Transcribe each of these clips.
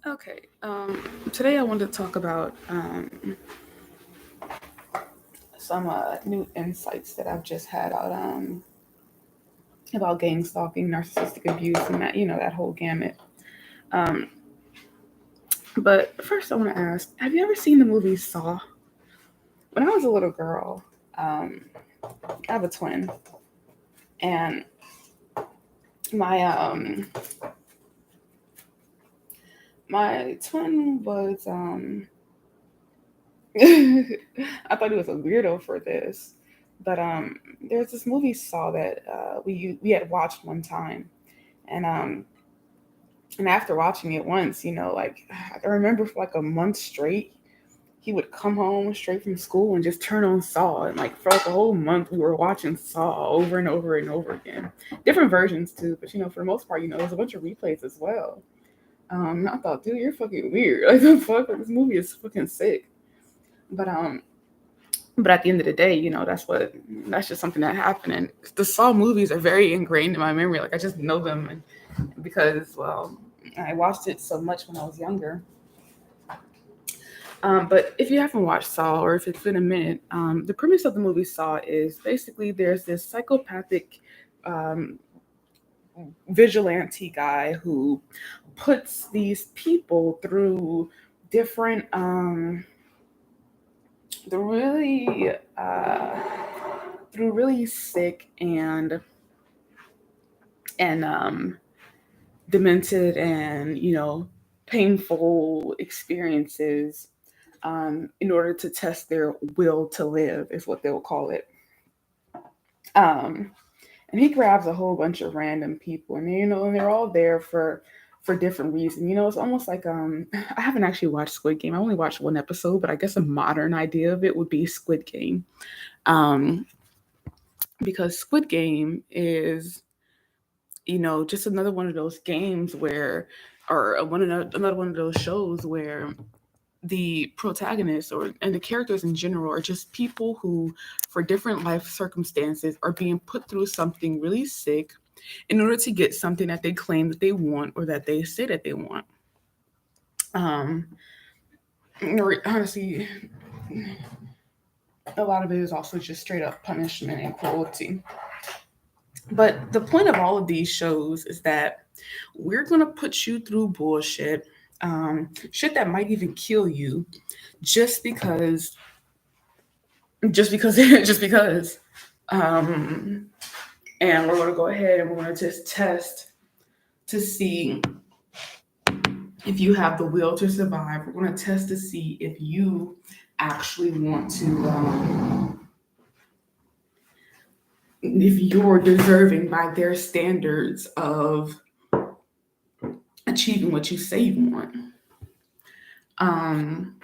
Okay. Today I wanted to talk about some new insights that I've just had about gang stalking, narcissistic abuse, and that whole gamut. Um, but first, I want to ask: have you ever seen the movie Saw? When I was a little girl, I have a twin, and my my twin was I thought he was a weirdo for this, but there's this movie Saw that we had watched one time, and after watching it once, like I remember for like a month straight, he would come home straight from school and just turn on Saw, and like for like a whole month we were watching Saw over and over and over again, different versions too, but for the most part, there's a bunch of replays as well. I thought, dude, you're fucking weird. Like the fuck, like, this movie is fucking sick. But at the end of the day, that's just something that happened. And the Saw movies are very ingrained in my memory. Like I just know them, and because I watched it so much when I was younger. But if you haven't watched Saw, or if it's been a minute, the premise of the movie Saw is basically there's this psychopathic um, vigilante guy who puts these people different the really through really sick and demented and painful experiences, in order to test their will to live, is what they'll call it. um, and he grabs a whole bunch of random people, and and they're all there for different reasons. It's almost like I haven't actually watched Squid Game. I only watched one episode, but I guess a modern idea of it would be Squid Game. um, because Squid Game is, just another one of those games where, or another one of those shows where the protagonists or and the characters in general are just people who, for different life circumstances, are being put through something really sick in order to get something that they claim that they want or that they say that they want. Um, Honestly, a lot of it is also just straight up punishment and cruelty. But the point of all of these shows is that we're gonna put you through bullshit, shit that might even kill you, just because, just because. Um, and we're gonna go ahead and we're gonna just test to see if you have the will to survive. We're gonna test to see if you actually want to, if you're deserving by their standards of achieving what you say you want. Um,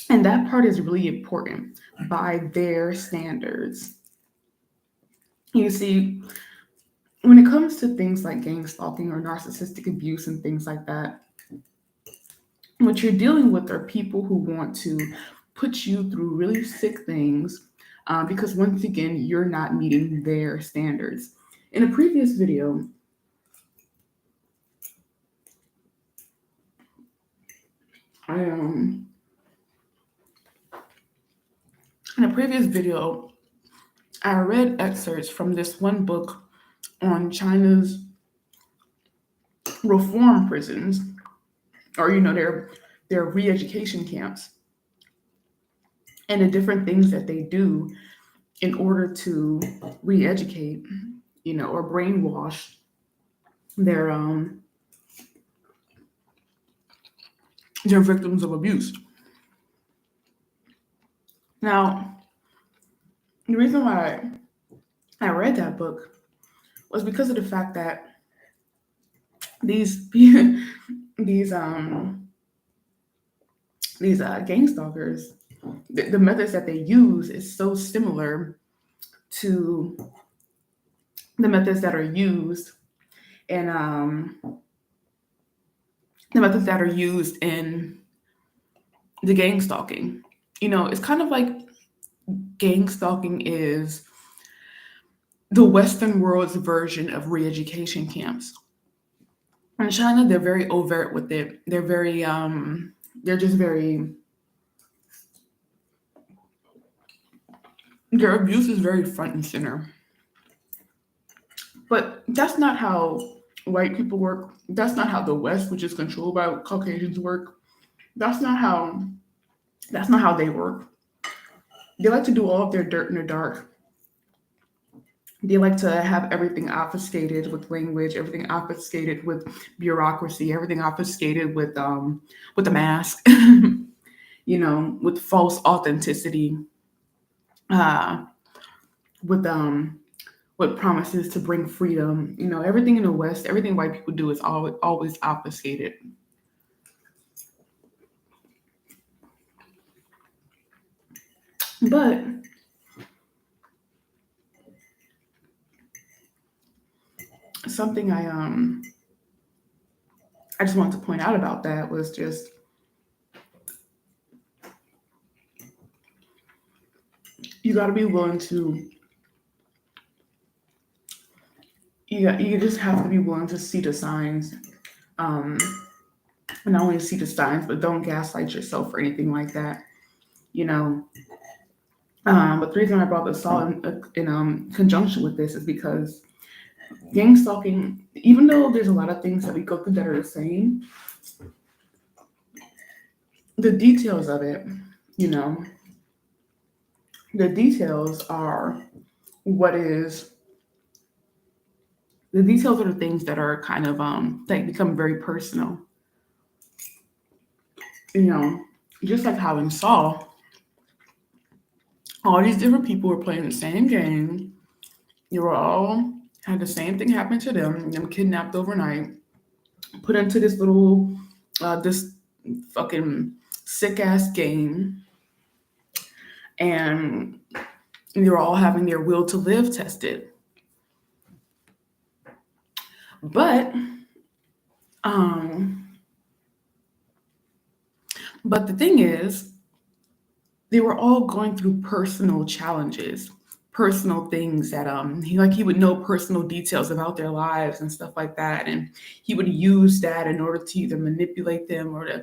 and that part is really important, by their standards. You see, when it comes to things like gang stalking or narcissistic abuse and things like that, what you're dealing with are people who want to put you through really sick things, because once again, you're not meeting their standards. In a previous video, I in a previous video, I read excerpts from this one book on China's reform prisons, or their re-education camps, and the different things that they do in order to re-educate, or brainwash their their victims of abuse. Now, the reason why I read that book was because of the fact that these these gang stalkers, the methods that they use is so similar to the methods that are used in the methods that are used in the gang stalking. It's kind of like gang stalking is the Western world's version of re-education camps. In China, they're very overt with it. They're very they're just very their abuse is very front and center. But that's not how white people work. That's not how the West, which is controlled by Caucasians, work. That's not how that's not how they work. They like to do all of their dirt in the dark. They like to have everything obfuscated with language, everything obfuscated with bureaucracy, everything obfuscated with a mask, with false authenticity, uh, with with promises to bring freedom. Everything in the West, everything white people do is always obfuscated. But something I just wanted to point out about that was just you got to be willing to you just have to be willing to see the signs. Um, and not only see the signs, but don't gaslight yourself or anything like that. You know. But the reason I brought this all in conjunction with this is because gang stalking, even though there's a lot of things that we go through that are the same, the details of it, you know, the details are what is the details are the things that are kind of that become very personal. You know, just like how in Saw, all these different people were playing the same game. They were all had the same thing happen to them kidnapped overnight, put into this fucking sick ass game, and they were all having their will to live tested. But um, but the thing is, they were all going through personal challenges, personal things that he would know personal details about their lives and stuff like that, and he would use that in order to either manipulate them or to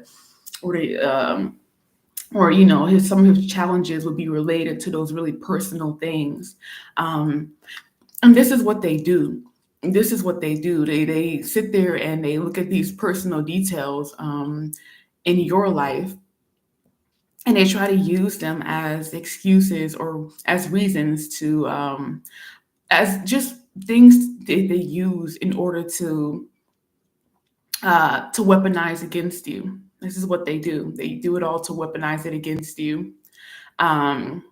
his some of his challenges would be related to those really personal things. um, and this is what they do. They sit there and they look at these personal details in your life, and they try to use them as excuses or as reasons to as just things they use in order to weaponize against you. This is what they do. They do it all to weaponize it against you. um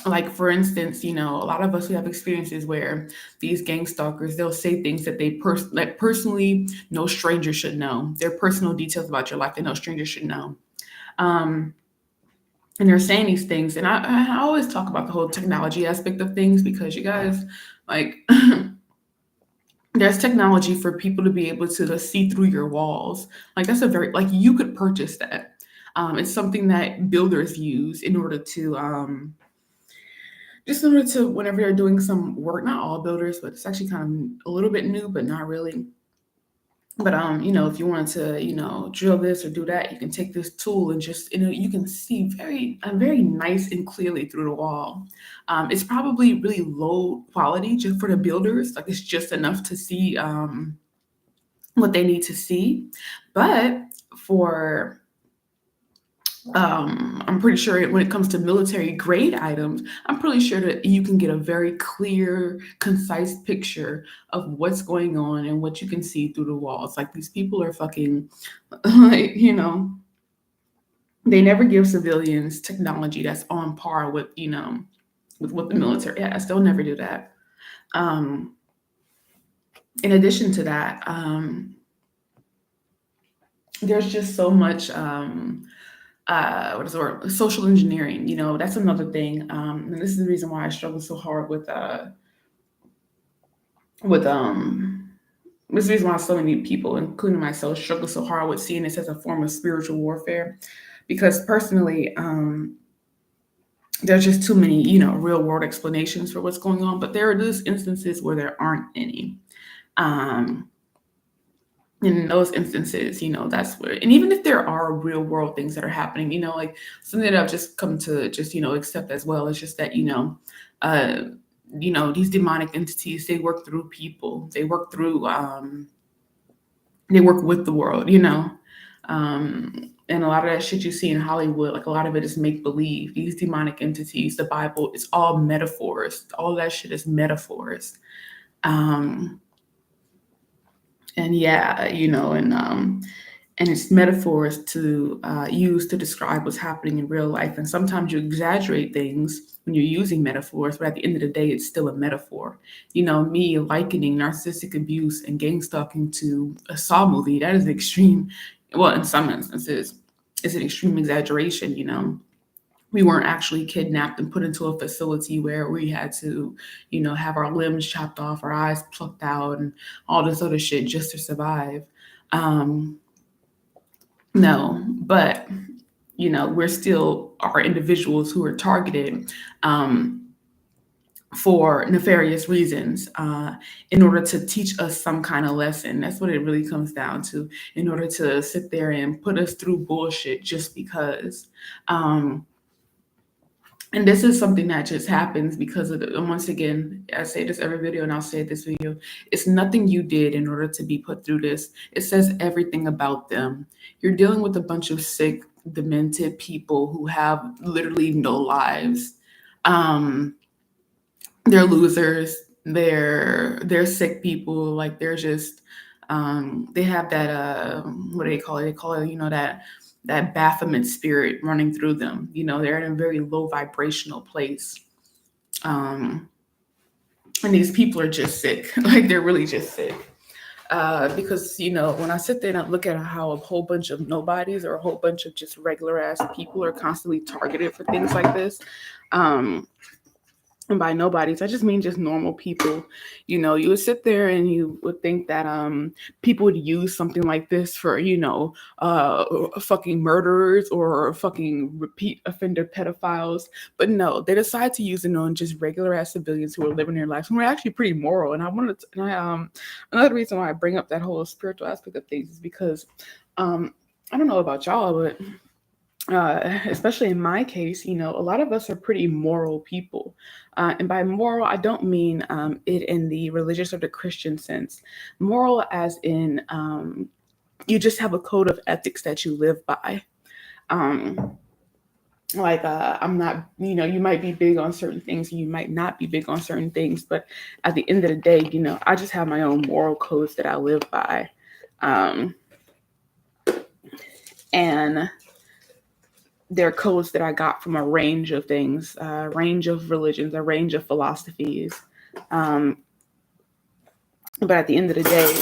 like for instance, a lot of us, we have experiences where these gang stalkers, they'll say things that like personally no stranger should know. They're personal details about your life that no stranger should know. um and they're saying these things, and I always talk about the whole technology aspect of things, because you guys, like, there's technology for people to be able to see through your walls. Like, that's a very, like, you could purchase that. It's something that builders use in order to just in order to, whenever they're doing some work. Not all builders, but it's actually kind of a little bit new, but not really. But if you wanted to, drill this or do that, you can take this tool and just, you can see very nice and clearly through the wall. It's probably really low quality just for the builders. Like, it's just enough to see what they need to see. But for I'm pretty sure when it comes to military grade items, I'm pretty sure that you can get a very clear, concise picture of what's going on and what you can see through the walls. Like, these people are fucking, like, they never give civilians technology that's on par with, with what the military has. They'll never do that. Um, in addition to that, there's just so much. What is the word? Social engineering. That's another thing. And this is the reason why I struggle so hard with this is the reason why so many people, including myself, struggle so hard with seeing this as a form of spiritual warfare. Because personally, there's just too many, real world explanations for what's going on. But there are those instances where there aren't any. Um, in those instances, that's where, and even if there are real world things that are happening, like something that I've just come to just, accept as well, is just that, uh, these demonic entities, they work through people, they work with the world, and a lot of that shit you see in Hollywood, like a lot of it is make believe. These demonic entities, the Bible, it's all metaphors. All that shit is metaphors. Um, and yeah, and it's metaphors to use to describe what's happening in real life. And sometimes you exaggerate things when you're using metaphors, but at the end of the day, it's still a metaphor. Me likening narcissistic abuse and gang stalking to a Saw movie, that is extreme. Well, in some instances, it's an extreme exaggeration. We weren't actually kidnapped and put into a facility where we had to, have our limbs chopped off, our eyes plucked out, and all this other shit just to survive. Um, no, but we're still are individuals who are targeted um, for nefarious reasons in order to teach us some kind of lesson. That's what it really comes down to. In order to sit there and put us through bullshit just because. And this is something that just happens because of and once again, I say this every video and I'll say it this video, it's nothing you did in order to be put through this. It says everything about them. You're dealing with a bunch of sick, demented people who have literally no lives. Um, they're losers. They're sick people. Like they're just they have that what do they call it? They call it, that Baphomet spirit running through them. They're in a very low vibrational place. Um, and these people are just sick. Like they're really just sick. Because when I sit there and I look at how a whole bunch of nobodies or a whole bunch of just regular ass people are constantly targeted for things like this, and by nobodies, I just mean just normal people. You would sit there and you would think that people would use something like this for fucking murderers or fucking repeat offender pedophiles, but no, they decide to use it on just regular ass civilians who are living their lives and we're actually pretty moral. And I wanted to, and I another reason why I bring up that whole spiritual aspect of things is because I don't know about y'all, but especially in my case, a lot of us are pretty moral people. And by moral, I don't mean it in the religious or the Christian sense. Moral as in you just have a code of ethics that you live by. Um, I'm not, you might be big on certain things and you might not be big on certain things. But at the end of the day, I just have my own moral codes that I live by. And they're codes that I got from a range of things, a range of religions, a range of philosophies. But at the end of the day,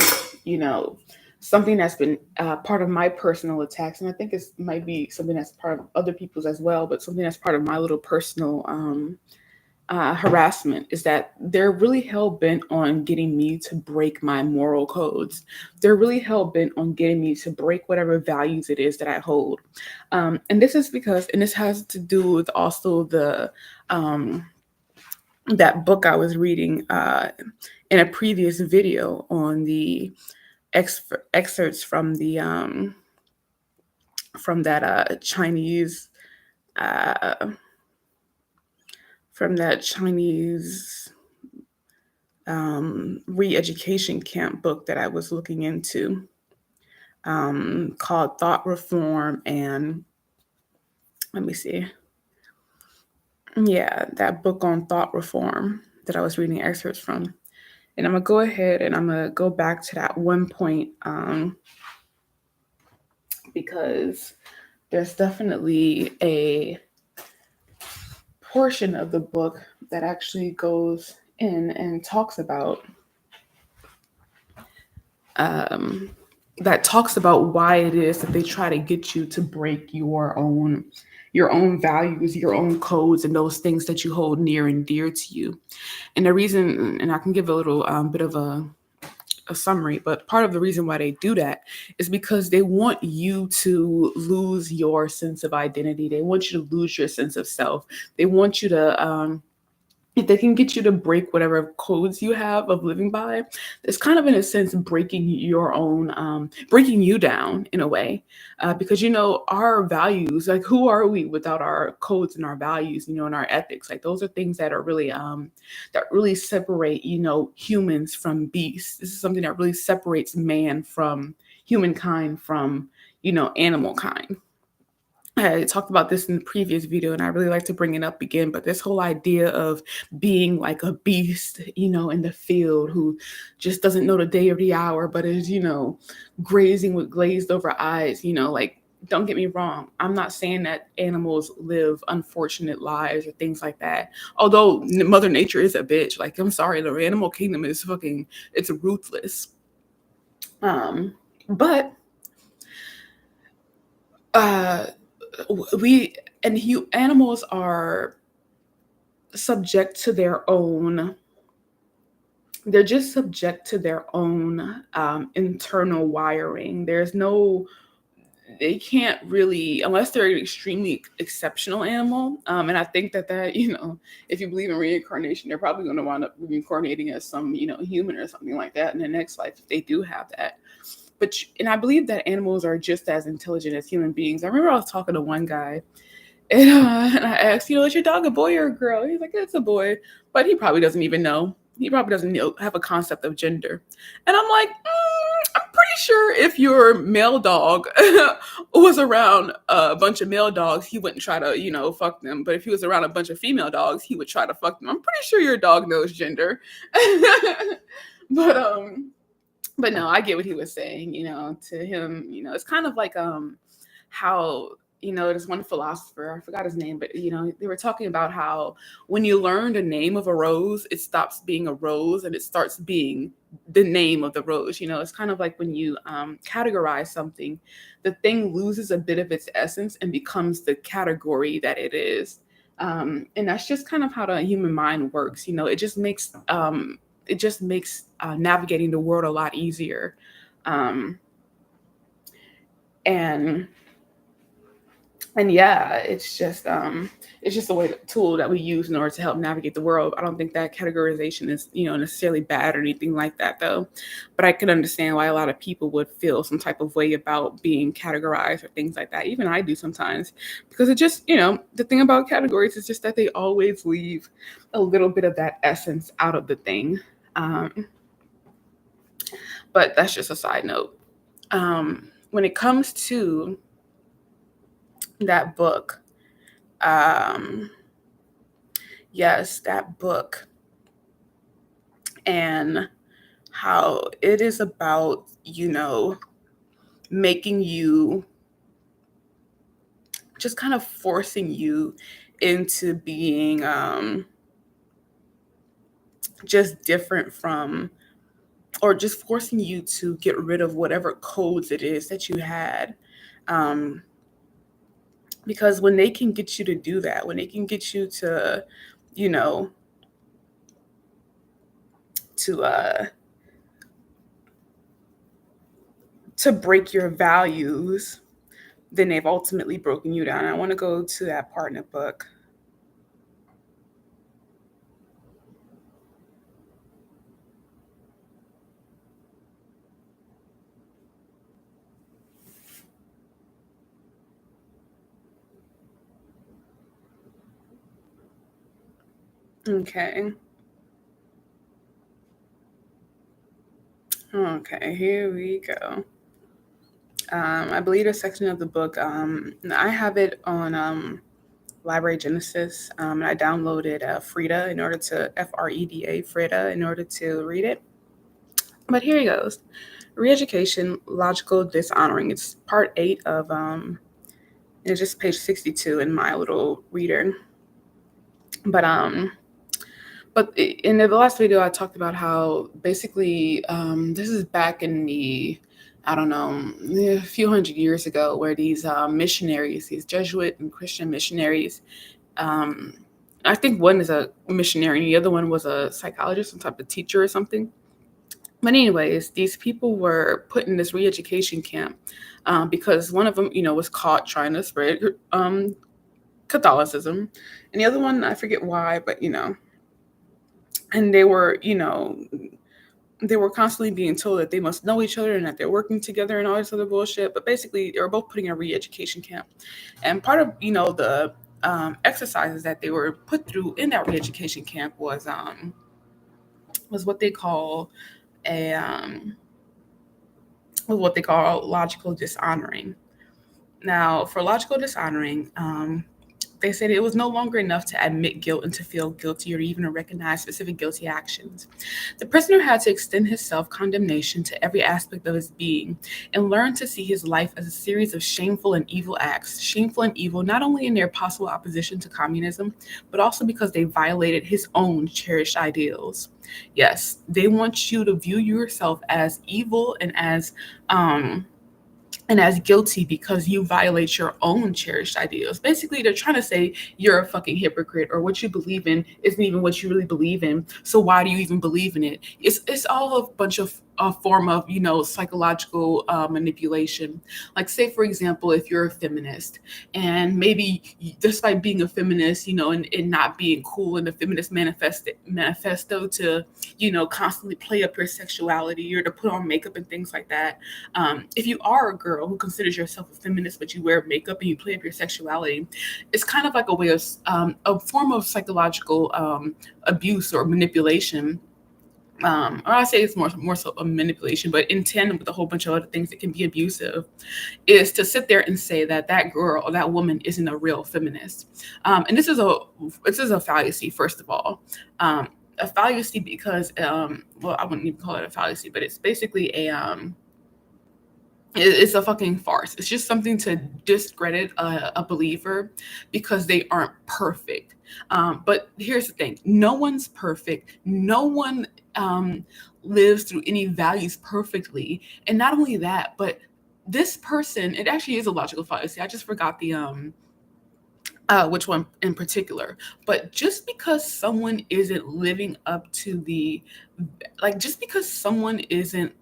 something that's been part of my personal attacks, and I think it might be something that's part of other people's as well, but something that's part of my little personal harassment is that they're really hell bent on getting me to break my moral codes. They're really hell bent on getting me to break whatever values it is that I hold. And this is because, and this has to do with also the that book I was reading in a previous video on the excerpts from the from that Chinese from that Chinese re-education camp book that I was looking into, called Thought Reform. And let me see. Yeah, that book on thought reform that I was reading excerpts from. And I'm going to go ahead and I'm going to go back to that one point because there's definitely a portion of the book that actually goes in and talks about why it is that they try to get you to break your own values, your own codes, and those things that you hold near and dear to you. And the reason, and I can give a little bit of a summary, but part of the reason why they do that is because they want you to lose your sense of identity. They want you to lose your sense of self. They want you to if they can get you to break whatever codes you have of living by, it's kind of in a sense breaking your own, breaking you down in a way, because our values, like who are we without our codes and our values, and our ethics, like those are things that are really, that really separate, humans from beasts. This is something that really separates man from humankind from, animal kind. I talked about this in the previous video, and I really like to bring it up again. But this whole idea of being like a beast, in the field, who just doesn't know the day or the hour, but is, grazing with glazed over eyes, like, don't get me wrong. I'm not saying that animals live unfortunate lives or things like that. Although Mother Nature is a bitch. Like, I'm sorry, the animal kingdom is fucking, it's ruthless. But uh we and animals are subject to their own, they're just subject to their own internal wiring. There's no, they can't really, unless they're an extremely exceptional animal. And I think that if you believe in reincarnation, they're probably going to wind up reincarnating as some human or something like that in the next life if they do have that. And I believe that animals are just as intelligent as human beings. I remember I was talking to one guy, and I asked, is your dog a boy or a girl? He's like, it's a boy, but he probably doesn't even know. He probably doesn't have a concept of gender. And I'm like, I'm pretty sure if your male dog was around a bunch of male dogs, he wouldn't try to, fuck them. But if he was around a bunch of female dogs, he would try to fuck them. I'm pretty sure your dog knows gender. but but no, I get what he was saying. To him, it's kind of like how there's one philosopher, I forgot his name, but they were talking about how when you learn the name of a rose, it stops being a rose and it starts being the name of the rose. It's kind of like when you categorize something, the thing loses a bit of its essence and becomes the category that it is. And that's just kind of how the human mind works. It just makes navigating the world a lot easier. And yeah, it's just a way, tool that we use in order to help navigate the world. I don't think that categorization is necessarily bad or anything like that, though. But I can understand why a lot of people would feel some type of way about being categorized or things like that. Even I do sometimes, because it just the thing about categories is just that they always leave a little bit of that essence out of the thing. But that's just a side note. When it comes to that book, yes, that book, and how it is about making you, just kind of forcing you into being just different from, or just forcing you to get rid of whatever codes it is that you had. Because when they can get you to do that, when they can get you to, to to break your values, then they've ultimately broken you down. I want to go to that part in the book. Okay. Okay, here we go. I believe a section of the book, I have it on Library Genesis, and I downloaded Frida in order to, FREDA, Frida, in order to read it. But here he goes. Re-education, logical dishonoring. It's part 8 of, it's just page 62 in my little reader. But in the last video, I talked about how basically this is back in the, I don't know, a few hundred years ago, where these missionaries, these Jesuit and Christian missionaries, I think one is a missionary and the other one was a psychologist, some type of teacher or something. But anyways, these people were put in this re-education camp because one of them, was caught trying to spread Catholicism, and the other one, I forget why, but and they were, they were constantly being told that they must know each other and that they're working together and all this other bullshit. But basically, they were both putting in a re-education camp, and part of the exercises that they were put through in that re-education camp was what they call a what they call logical dishonoring. Now, for logical dishonoring, they said it was no longer enough to admit guilt and to feel guilty or even to recognize specific guilty actions. The prisoner had to extend his self condemnation to every aspect of his being and learn to see his life as a series of shameful and evil acts, shameful and evil not only in their possible opposition to communism, but also because they violated his own cherished ideals. Yes, they want you to view yourself as evil and as guilty because you violate your own cherished ideals. Basically, they're trying to say you're a fucking hypocrite, or what you believe in isn't even what you really believe in. So why do you even believe in it? It's all a bunch of a form of psychological manipulation. Like, say for example, if you're a feminist and maybe despite being a feminist, and not being cool in the feminist manifesto to constantly play up your sexuality or to put on makeup and things like that. If you are a girl who considers yourself a feminist, but you wear makeup and you play up your sexuality, it's kind of like a form of psychological abuse or manipulation. Or I say it's more so a manipulation, but in tandem with a whole bunch of other things that can be abusive, is to sit there and say that that girl or that woman isn't a real feminist. And this is a fallacy, first of all. A fallacy because I wouldn't even call it a fallacy, but it's basically it's a fucking farce. It's just something to discredit a believer because they aren't perfect. But here's the thing: no one's perfect. No one lives through any values perfectly. And not only that, but this person, it actually is a logical fallacy. I just forgot the which one in particular. But just because someone isn't living up to just because someone isn't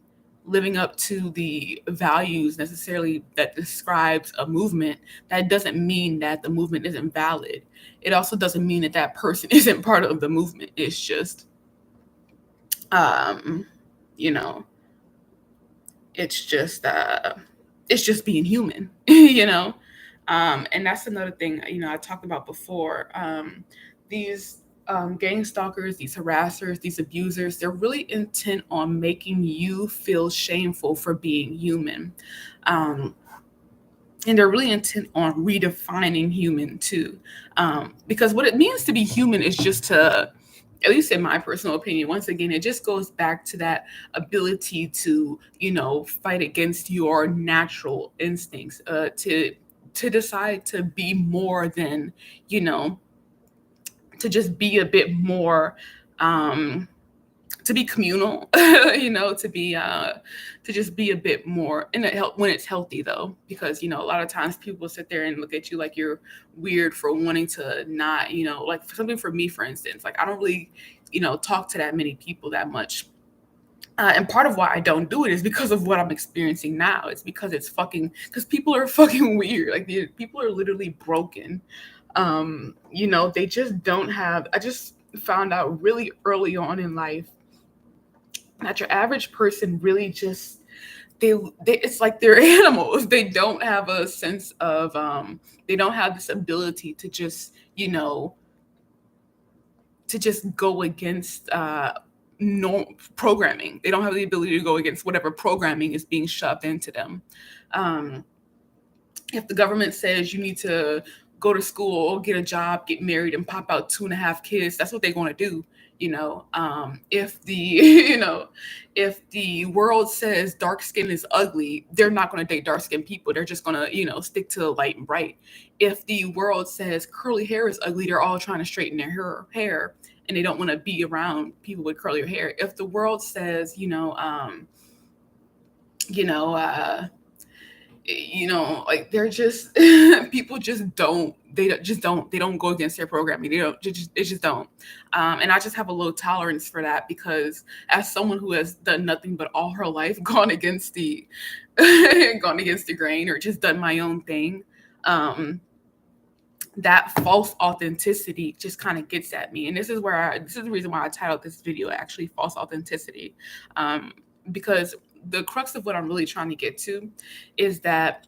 living up to the values necessarily that describes a movement, that doesn't mean that the movement isn't valid. It also doesn't mean that that person isn't part of the movement. It's just, um, you know, it's just, being human, and that's another thing, I talked about before. These gang stalkers, these harassers, these abusers, they're really intent on making you feel shameful for being human. Um, and they're really intent on redefining human too. Because what it means to be human is just to, at least in my personal opinion, once again, it just goes back to that ability to, fight against your natural instincts, to decide to be more than, you know, to just be a bit more, to be communal, to just be a bit more in when it's healthy though, because a lot of times people sit there and look at you like you're weird for wanting to not, like something for me, for instance, like I don't really, talk to that many people that much. And part of why I don't do it is because of what I'm experiencing now. It's because people are fucking weird. Like people are literally broken. They just don't have. I just found out really early on in life that your average person really just they it's like they're animals. They don't have a sense of they don't have this ability to just go against no programming. They don't have the ability to go against whatever programming is being shoved into them. Um, if the government says you need to go to school, get a job, get married, and pop out 2.5 kids, that's what they're going to do. If the if the world says dark skin is ugly, they're not going to date dark skinned people. They're just going to stick to the light and bright. If the world says curly hair is ugly, they're all trying to straighten their hair and they don't want to be around people with curly hair. If the world says you know like they're just people just don't they don't go against their programming. They just don't. And I just have a low tolerance for that because as someone who has done nothing but all her life gone against the gone against the grain or just done my own thing, that false authenticity just kind of gets at me. And this is the reason why I titled this video actually false authenticity. Because the crux of what I'm really trying to get to is that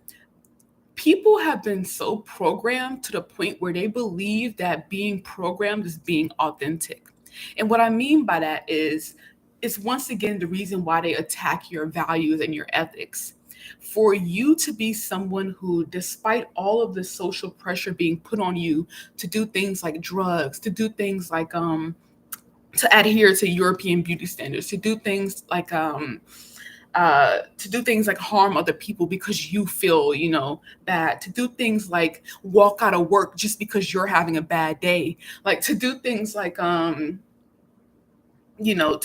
people have been so programmed to the point where they believe that being programmed is being authentic. And what I mean by that is it's once again the reason why they attack your values and your ethics. For you to be someone who, despite all of the social pressure being put on you to do things like drugs, to do things like to adhere to European beauty standards, to do things like harm other people because you feel, bad, to do things like walk out of work just because you're having a bad day, like to do things like to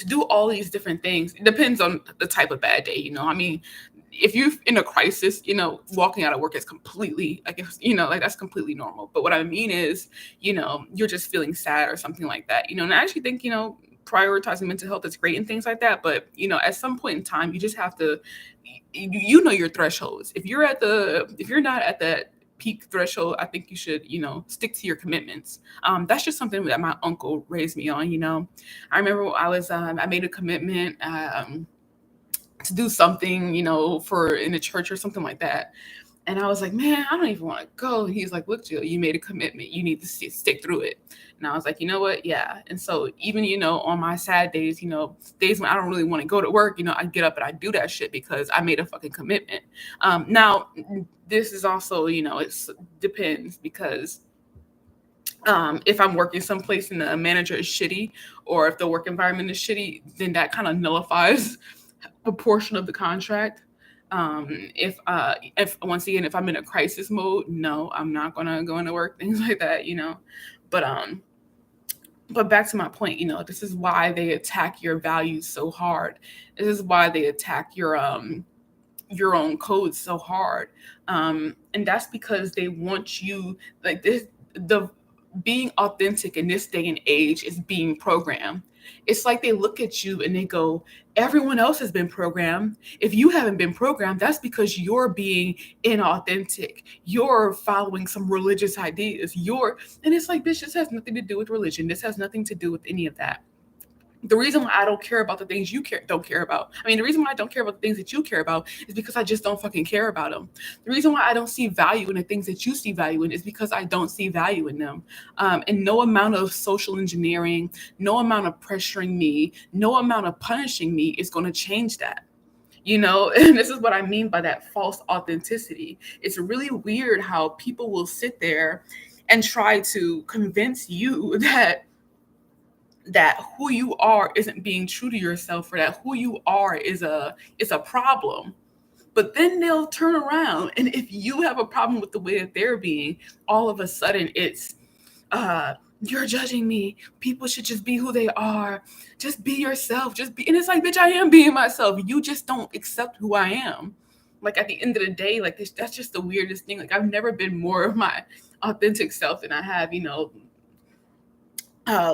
do all these different things. It depends on the type of bad day, I mean, if you're in a crisis, walking out of work is completely, I guess, like that's completely normal. But what I mean is, you're just feeling sad or something like that, and I actually think, prioritizing mental health is great and things like that. But, at some point in time, you just have to, you know your thresholds. If you're not at that peak threshold, I think you should, stick to your commitments. That's just something that my uncle raised me on. I remember I made a commitment to do something, for in the church or something like that. And I was like, man, I don't even want to go. And he's like, look, Jill, you made a commitment. You need to stick through it. And I was like, you know what? Yeah. And so even, on my sad days, days when I don't really want to go to work, I get up and I do that shit because I made a fucking commitment. Now, this is also, it depends because if I'm working someplace and the manager is shitty, or if the work environment is shitty, then that kind of nullifies a portion of the contract. If once again, if I'm in a crisis mode, no, I'm not gonna go into work, things like that, But but back to my point, this is why they attack your values so hard. This is why they attack your own codes so hard. And that's because they want you like this. The being authentic in this day and age is being programmed. It's like they look at you and they go, everyone else has been programmed. If you haven't been programmed, that's because you're being inauthentic. You're following some religious ideas. And it's like, bitch, this has nothing to do with religion. This has nothing to do with any of that. The reason why I don't care about the things don't care about. I mean, the reason why I don't care about the things that you care about is because I just don't fucking care about them. The reason why I don't see value in the things that you see value in is because I don't see value in them. And no amount of social engineering, no amount of pressuring me, no amount of punishing me is going to change that. And this is what I mean by that false authenticity. It's really weird how people will sit there and try to convince you that who you are isn't being true to yourself, or that who you are is a problem. But then they'll turn around, and if you have a problem with the way that they're being, all of a sudden it's you're judging me. People should just be who they are. Just be yourself. Just be. And it's like, bitch, I am being myself. You just don't accept who I am. Like at the end of the day, like that's just the weirdest thing. Like I've never been more of my authentic self than I have,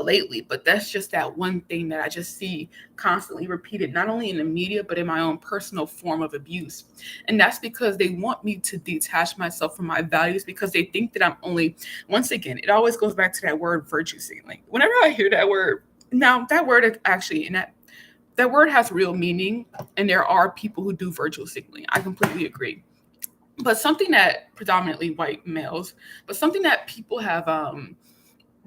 lately. But that's just that one thing that I just see constantly repeated, not only in the media, but in my own personal form of abuse. And that's because they want me to detach myself from my values, because they think that I'm only, once again, it always goes back to that word virtue signaling. Whenever I hear that word, now that word actually, and that word has real meaning, and there are people who do virtue signaling. I completely agree. But something that predominantly white males, but something that people have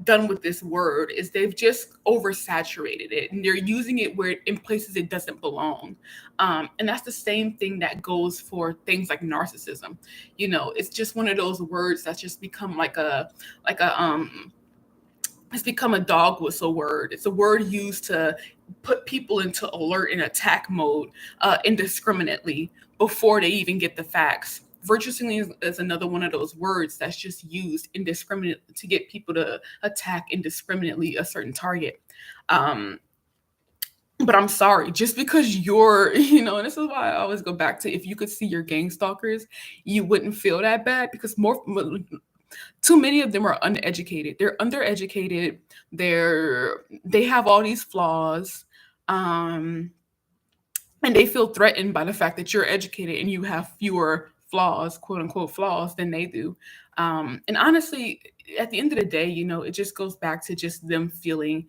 done with this word is they've just oversaturated it, and they're using it where in places it doesn't belong. And that's the same thing that goes for things like narcissism. It's just one of those words that's just become like a it's become a dog whistle word. It's a word used to put people into alert and attack mode indiscriminately before they even get the facts. Virtue signaling is another one of those words that's just used indiscriminately to get people to attack indiscriminately a certain target. Um, but I'm sorry, just because you're, and this is why I always go back to, if you could see your gang stalkers, you wouldn't feel that bad, because too many of them are uneducated. They're undereducated. They have all these flaws. Um, and they feel threatened by the fact that you're educated and you have fewer flaws, quote unquote flaws, than they do. And honestly, at the end of the day, it just goes back to just them feeling,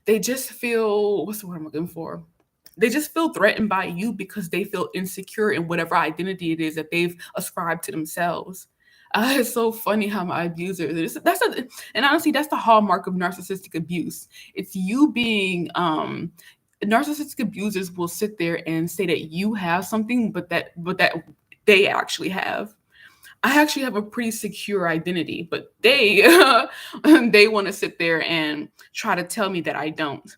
they just feel, what's the word I'm looking for? They just feel threatened by you because they feel insecure in whatever identity it is that they've ascribed to themselves. It's so funny how my abuser, and honestly, that's the hallmark of narcissistic abuse. It's you being, narcissistic abusers will sit there and say that you have something, but that they actually have. I actually have a pretty secure identity, but they they want to sit there and try to tell me that I don't.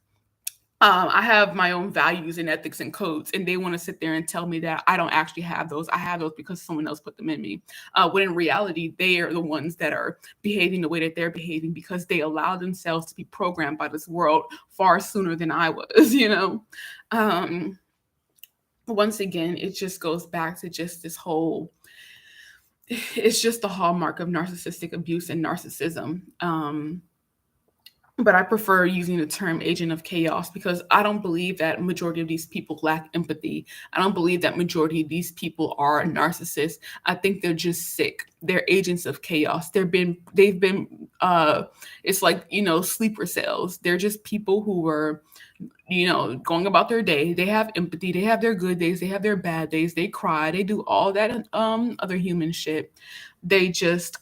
I have my own values and ethics and codes, and they want to sit there and tell me that I don't actually have those. I have those because someone else put them in me. When in reality, they are the ones that are behaving the way that they're behaving because they allow themselves to be programmed by this world far sooner than I was, Um, Once again, it just goes back to just this whole, it's just the hallmark of narcissistic abuse and narcissism. But I prefer using the term agent of chaos because I don't believe that majority of these people lack empathy. I don't believe that majority of these people are narcissists. I think they're just sick. They're agents of chaos. They've been it's like, sleeper cells. They're just people who are, going about their day. They have empathy. They have their good days. They have their bad days. They cry. They do all that other human shit. They just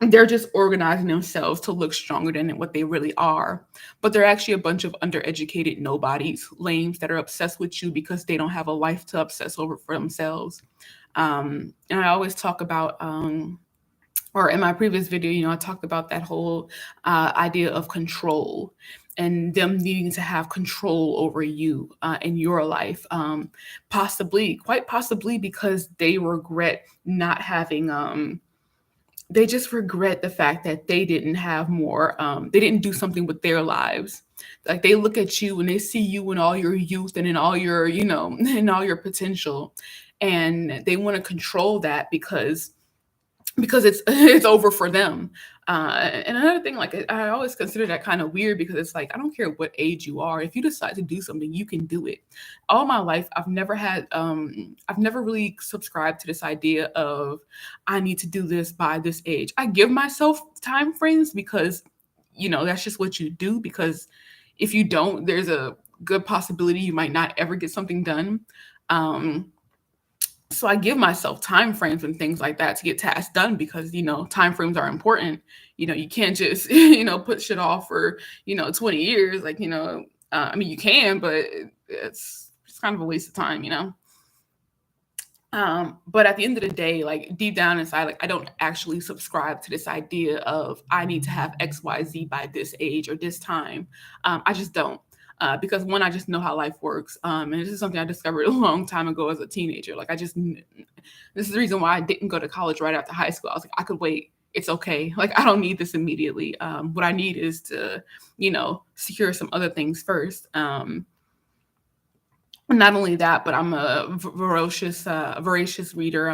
they're just organizing themselves to look stronger than what they really are. But they're actually a bunch of undereducated nobodies, lames that are obsessed with you because they don't have a life to obsess over for themselves. And I always talk about, or in my previous video, I talked about that whole idea of control and them needing to have control over you in your life. Quite possibly because they regret not having. They just regret the fact that they didn't have more, they didn't do something with their lives. Like they look at you and they see you in all your youth and in all your, in all your potential. And they want to control that because it's it's over for them. And another thing, like I always consider that kind of weird because it's like I don't care what age you are. If you decide to do something, you can do it. All my life, I've never really subscribed to this idea of I need to do this by this age. I give myself time frames because that's just what you do. Because if you don't, there's a good possibility you might not ever get something done. So I give myself time frames and things like that to get tasks done because time frames are important. You can't just put shit off for 20 years. Like I mean you can, but it's kind of a waste of time. But at the end of the day, like deep down inside, like I don't actually subscribe to this idea of I need to have XYZ by this age or this time. I just don't. Because one, I just know how life works. And this is something I discovered a long time ago as a teenager. Like this is the reason why I didn't go to college right after high school. I was like, I could wait. It's okay. Like, I don't need this immediately. What I need is to, secure some other things first. Not only that, but I'm a voracious reader.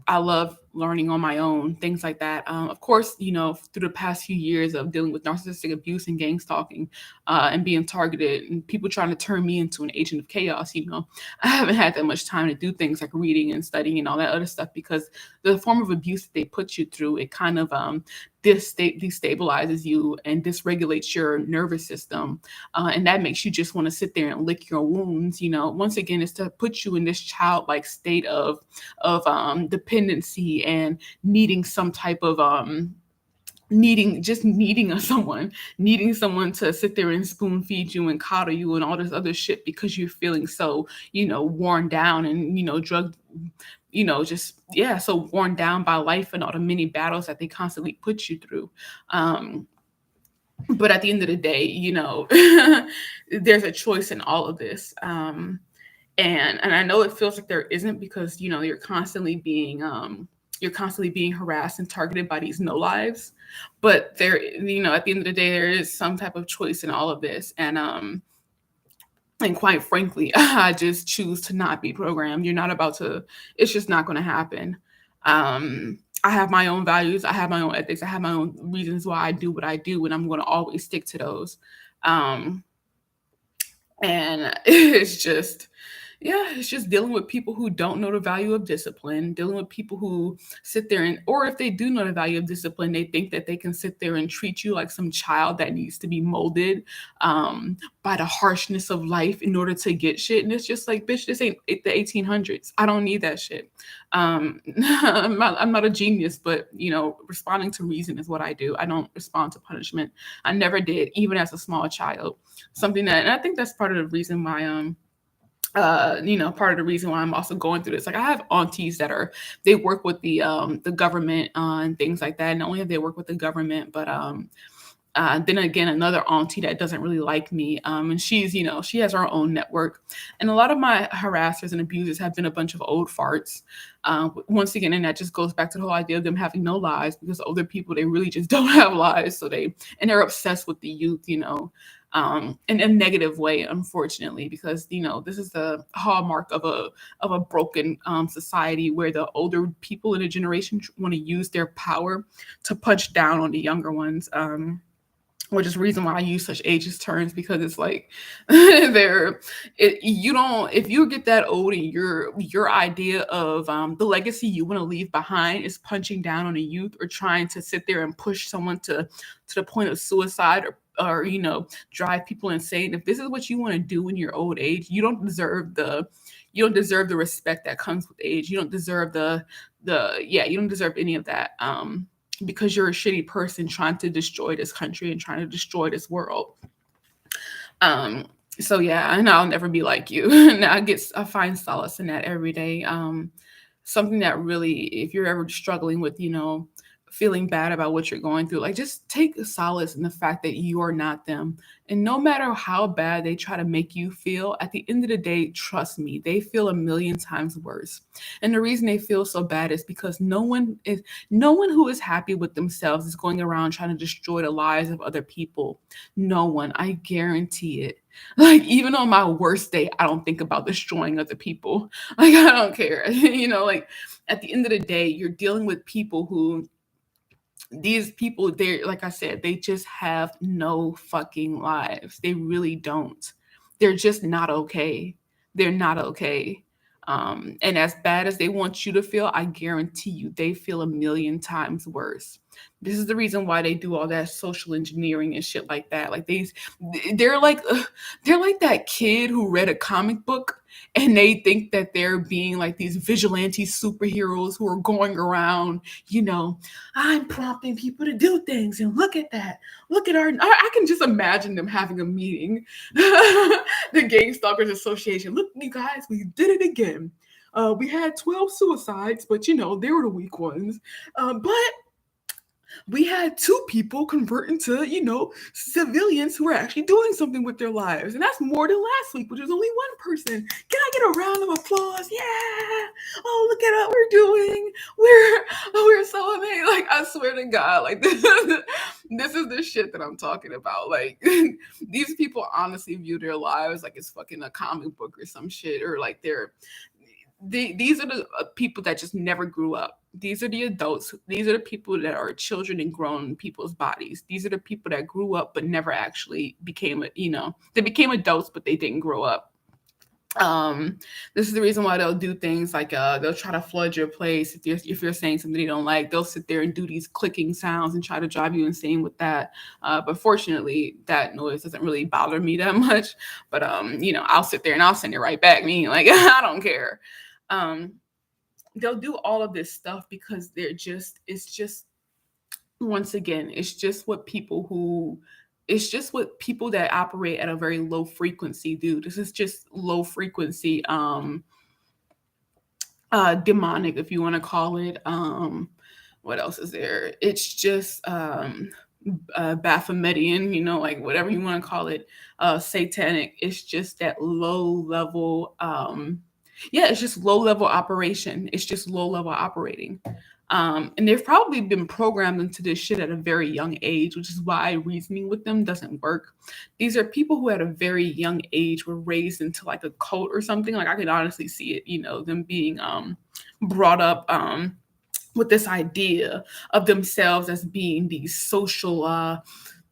I love learning on my own, things like that. Of course, through the past few years of dealing with narcissistic abuse and gang stalking and being targeted and people trying to turn me into an agent of chaos, I haven't had that much time to do things like reading and studying and all that other stuff because the form of abuse that they put you through, it kind of destabilizes you and dysregulates your nervous system. And that makes you just want to sit there and lick your wounds. Once again, it's to put you in this childlike state of dependency and needing some type of needing someone to sit there and spoon feed you and coddle you and all this other shit because you're feeling so worn down and drugged, just so worn down by life and all the many battles that they constantly put you through. But at the end of the day, there's a choice in all of this. And I know it feels like there isn't because you're constantly being harassed and targeted by these no lives. But there, at the end of the day, there is some type of choice in all of this. And quite frankly, I just choose to not be programmed. It's just not going to happen. I have my own values. I have my own ethics. I have my own reasons why I do what I do, and I'm going to always stick to those. And it's just, Yeah, it's just dealing with people who don't know the value of discipline, dealing with people who sit there and, or if they do know the value of discipline, they think that they can sit there and treat you like some child that needs to be molded by the harshness of life in order to get shit. And it's just like, bitch, this ain't the 1800s. I don't need that shit. I'm not a genius, but responding to reason is what I do. I don't respond to punishment. I never did, even as a small child. Something that, and I think that's part of the reason why part of the reason why I'm also going through this. Like I have aunties that they work with the government and things like that. Not only have they work with the government, but then again, another auntie that doesn't really like me. And she's, she has her own network. And a lot of my harassers and abusers have been a bunch of old farts. Once again, and that just goes back to the whole idea of them having no lives, because older people, they really just don't have lives. So they're obsessed with the youth, in a negative way, unfortunately, because this is the hallmark of a broken society, where the older people in a generation want to use their power to punch down on the younger ones. Which is the reason why I use such ageist terms, because it's like if you get that old and your idea of the legacy you want to leave behind is punching down on a youth or trying to sit there and push someone to the point of suicide, or drive people insane. If this is what you want to do in your old age, you don't deserve the respect that comes with age. You don't deserve you don't deserve any of that. Because you're a shitty person trying to destroy this country and trying to destroy this world. So yeah, and I'll never be like you. And I find solace in that every day. Something that really, if you're ever struggling with, feeling bad about what you're going through, like just take solace in the fact that you are not them. And no matter how bad they try to make you feel, at the end of the day, trust me, they feel a million times worse. And the reason they feel so bad is because no one who is happy with themselves is going around trying to destroy the lives of other people. No one, I guarantee it. Like even on my worst day, I don't think about destroying other people. Like I don't care. Like at the end of the day, you're dealing with people who, these people, they're, like I said, they just have no fucking lives. They really don't. They're just not okay. They're not okay. And as bad as they want you to feel, I guarantee you they feel a million times worse. This is the reason why they do all that social engineering and shit like that. Like they're like that kid who read a comic book and they think that they're being like these vigilante superheroes who are going around, I'm prompting people to do things, and look at that. Look at I can just imagine them having a meeting. The Gang Stalkers Association. Look, you guys, we did it again. We had 12 suicides, but they were the weak ones. But we had 2 people convert into, civilians who are actually doing something with their lives. And that's more than last week, which was only 1 person. Can I get a round of applause? Yeah. Oh, look at what we're doing. We're so amazing. Like, I swear to God, like this is the shit that I'm talking about. Like these people honestly view their lives like it's fucking a comic book or some shit, or like these are the people that just never grew up. These are the adults. These are the people that are children and grown in people's bodies. These are the people that grew up but never actually became, they became adults, but they didn't grow up. This is the reason why they'll do things like they'll try to flood your place if you're saying something they don't like. They'll sit there and do these clicking sounds and try to drive you insane with that. But fortunately, that noise doesn't really bother me that much. But I'll sit there and I'll send it right back. Meaning, like, I don't care. They'll do all of this stuff because it's just once again, it's just what people that operate at a very low frequency do. This is just low frequency, demonic, if you want to call it. What else is there? It's just Baphometian, like whatever you want to call it, satanic. It's just that low level. It's just low level operation. It's just low level operating. And they've probably been programmed into this shit at a very young age, which is why reasoning with them doesn't work. These are people who at a very young age were raised into like a cult or something. Like I can honestly see it, them being brought up with this idea of themselves as being these social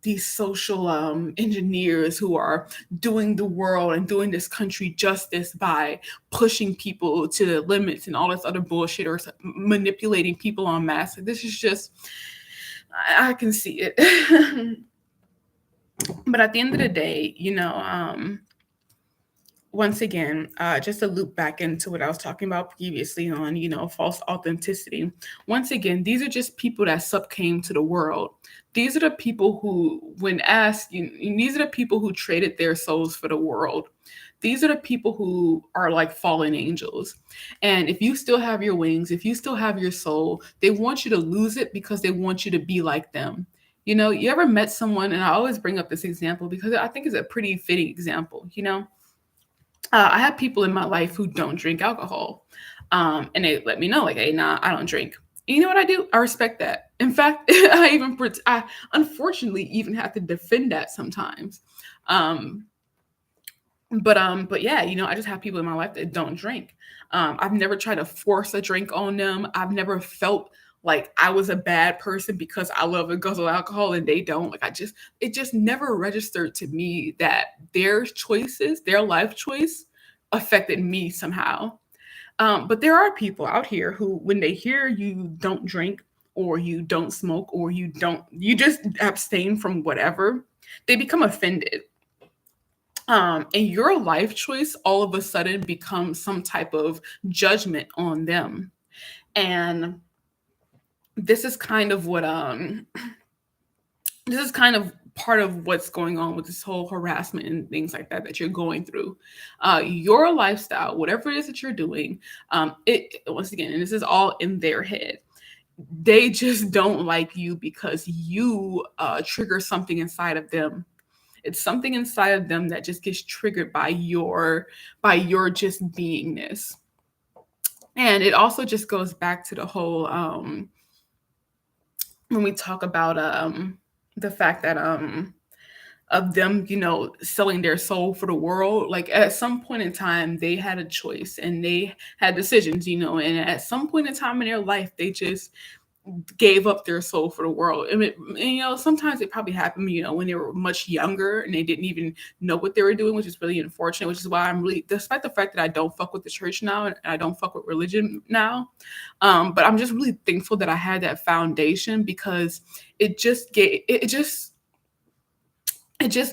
these social engineers who are doing the world and doing this country justice by pushing people to the limits and all this other bullshit, or manipulating people en masse. This is just, I can see it. But at the end of the day, once again, just to loop back into what I was talking about previously on, false authenticity. Once again, these are just people that succumbed to the world. These are the people who, when asked, these are the people who traded their souls for the world. These are the people who are like fallen angels. And if you still have your wings, if you still have your soul, they want you to lose it because they want you to be like them. You ever met someone, and I always bring up this example because I think it's a pretty fitting example, I have people in my life who don't drink alcohol. And they let me know, like, hey, nah, I don't drink. And you know what I do? I respect that. In fact, I unfortunately even have to defend that sometimes. But yeah, I just have people in my life that don't drink. I've never tried to force a drink on them. I've never felt like I was a bad person because I love a guzzle of alcohol and they don't. It just never registered to me that their choices, their life choice, affected me somehow. But there are people out here who, when they hear you don't drink or you don't smoke or you just abstain from whatever, they become offended. And your life choice all of a sudden becomes some type of judgment on them. And this is kind of what this is kind of part of what's going on with this whole harassment and things like that you're going through. Your lifestyle, whatever it is that you're doing, it once again, and this is all in their head. They just don't like you because you trigger something inside of them. It's something inside of them that just gets triggered by your just beingness. And it also just goes back to the whole when we talk about the fact that of them, selling their soul for the world. Like at some point in time, they had a choice and they had decisions, and at some point in time in their life, they just gave up their soul for the world. And sometimes it probably happened, when they were much younger and they didn't even know what they were doing, which is really unfortunate, which is why I'm really, despite the fact that I don't fuck with the church now and I don't fuck with religion now, but I'm just really thankful that I had that foundation because it just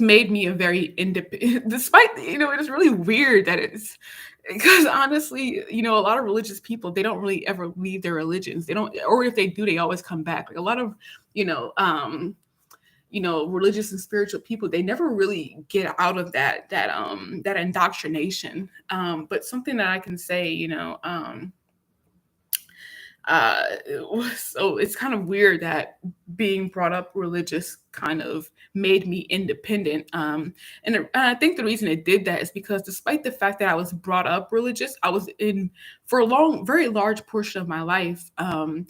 made me a very independent, despite, it is really weird that it's, because honestly, a lot of religious people, they don't really ever leave their religions. They don't, or if they do, they always come back. Like a lot of, religious and spiritual people, they never really get out of that indoctrination. But something that I can say, so it's kind of weird that being brought up religious kind of made me independent. And I think the reason it did that is because despite the fact that I was brought up religious, I was for a very large portion of my life, I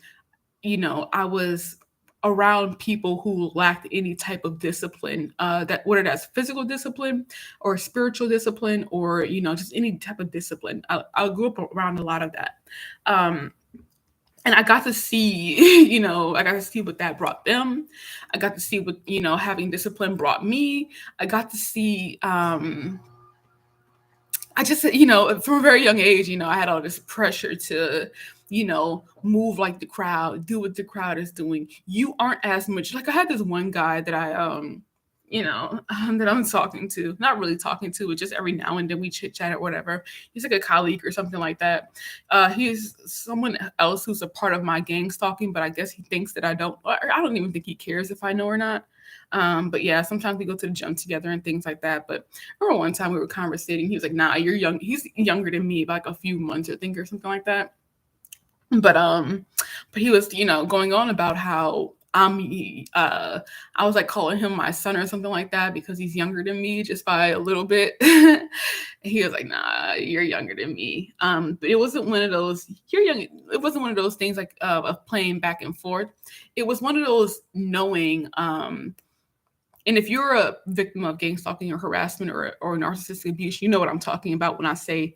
was around people who lacked any type of discipline, that whether that's physical discipline or spiritual discipline or, just any type of discipline. I grew up around a lot of that. And I got to see, I got to see what that brought them. I got to see what, having discipline brought me. I got to see, I just, from a very young age, I had all this pressure to, move like the crowd, do what the crowd is doing. You aren't as much, like I had this one guy that that I'm talking to, not really talking to, but just every now and then we chit chat or whatever. He's like a colleague or something like that. He's someone else who's a part of my gang stalking, but I guess he thinks that I don't even think he cares if I know or not. But yeah, sometimes we go to the gym together and things like that. But I remember one time we were conversating. He was like, nah, you're young. He's younger than me by like a few months, I think, or something like that. But he was, going on about how I was like calling him my son or something like that because he's younger than me just by a little bit. He was like, nah, you're younger than me. But it wasn't one of those, you're young. It wasn't one of those things like of playing back and forth. It was one of those knowing, and if you're a victim of gang stalking or harassment or narcissistic abuse, you know what I'm talking about when I say,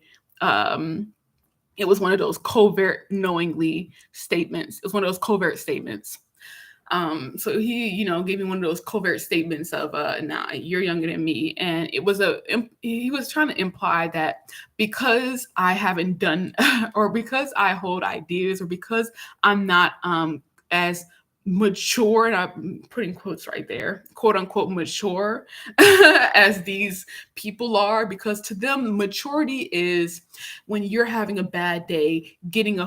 it was one of those covert knowingly statements. It was one of those covert statements. So he, gave me one of those covert statements of, nah, you're younger than me. And he was trying to imply that because I haven't done, or because I hold ideas, or because I'm not as mature, and I'm putting quotes right there, quote unquote mature, as these people are, because to them maturity is when you're having a bad day, getting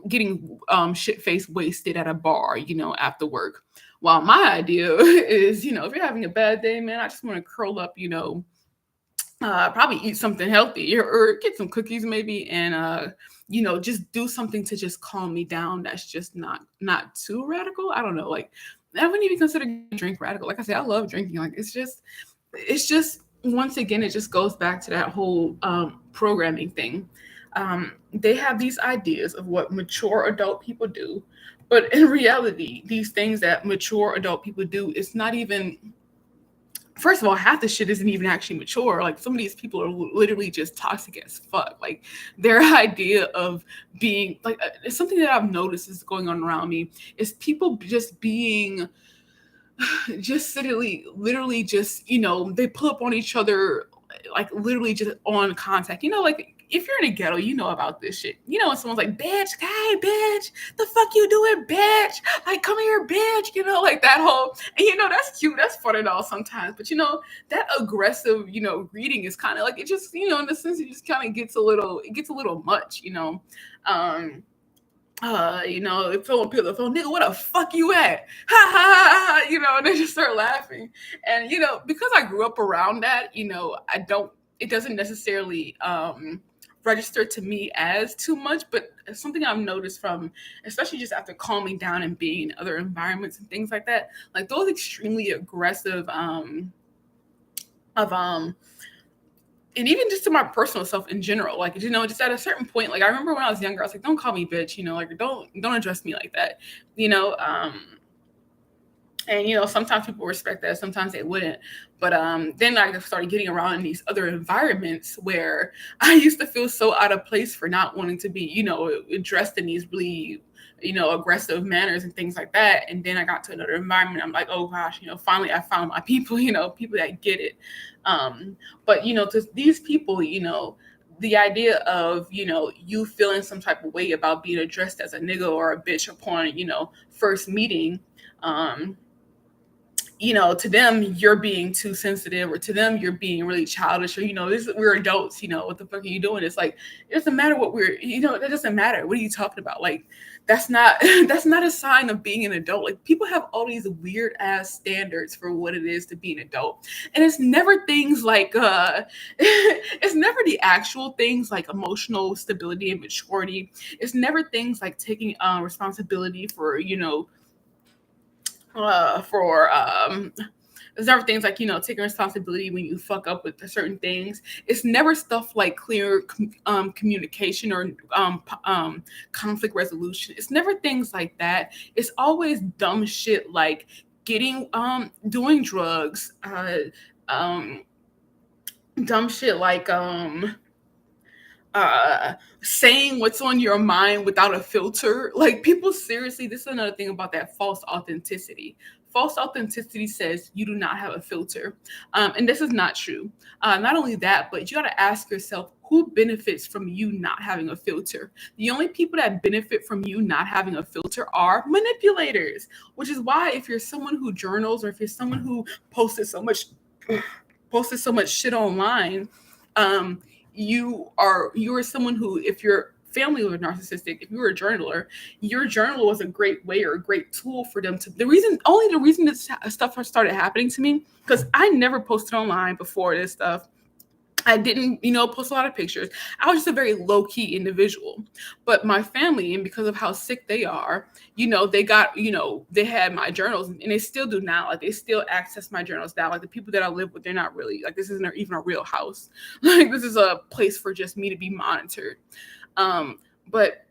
getting shit faced wasted at a bar, after work. While my idea is, if you're having a bad day, man, I just want to curl up, probably eat something healthy, or get some cookies maybe, and just do something to just calm me down. That's just not too radical. I don't know, like I wouldn't even consider drink radical. Like I said, I love drinking. Like it's just once again, it just goes back to that whole programming thing. They have these ideas of what mature adult people do, but in reality, these things that mature adult people do, it's not even, first of all, half the shit isn't even actually mature. Like some of these people are literally just toxic as fuck. Like their idea of being like, it's something that I've noticed is going on around me, is people just being just literally just, they pull up on each other, like literally just on contact, like if you're in a ghetto, you know about this shit. When someone's like, bitch, hey, bitch, the fuck you doing, bitch? Like, come here, bitch, like that whole, and that's cute, that's fun and all sometimes, but that aggressive, greeting is kind of like, it just, in a sense, it just kind of gets a little much, if someone pick up the phone, nigga, where the fuck you at? Ha ha ha, and they just start laughing. And, because I grew up around that, it doesn't necessarily register to me as too much, but it's something I've noticed from, especially just after calming down and being in other environments and things like that, like those extremely aggressive, and even just to my personal self in general, like, just at a certain point, like I remember when I was younger, I was like, don't call me bitch, like don't address me like that, and sometimes people respect that, sometimes they wouldn't. But then I started getting around in these other environments where I used to feel so out of place for not wanting to be, dressed in these really, aggressive manners and things like that. And then I got to another environment, I'm like, oh gosh, finally I found my people, people that get it. But to these people, the idea of, you feeling some type of way about being addressed as a nigga or a bitch upon, first meeting, to them, you're being too sensitive, or to them, you're being really childish, or, we're adults, what the fuck are you doing? It's like, it doesn't matter what we're, that doesn't matter. What are you talking about? Like, that's not a sign of being an adult. Like, people have all these weird ass standards for what it is to be an adult. And it's never things like, it's never the actual things like emotional stability and maturity. It's never things like taking responsibility for, there's never things like, taking responsibility when you fuck up with certain things. It's never stuff like clear communication or conflict resolution. It's never things like that. It's always dumb shit like doing drugs, dumb shit like saying what's on your mind without a filter. Like, people, seriously, this is another thing about that false authenticity. False authenticity says you do not have a filter. And this is not true. Not only that, but you got to ask yourself, who benefits from you not having a filter? The only people that benefit from you not having a filter are manipulators, which is why if you're someone who journals, or if you're someone who posted so much shit online, you are someone who, if your family was narcissistic, if you were a journaler, your journal was a great way or a great tool for them to, the reason this stuff started happening to me, because I never posted online before this stuff. I didn't, post a lot of pictures. I was just a very low-key individual. But my family, and because of how sick they are, they got, they had my journals, and they still do now. Like, they still access my journals now. Like, the people that I live with, they're not really, like, this isn't even a real house. Like, this is a place for just me to be monitored. But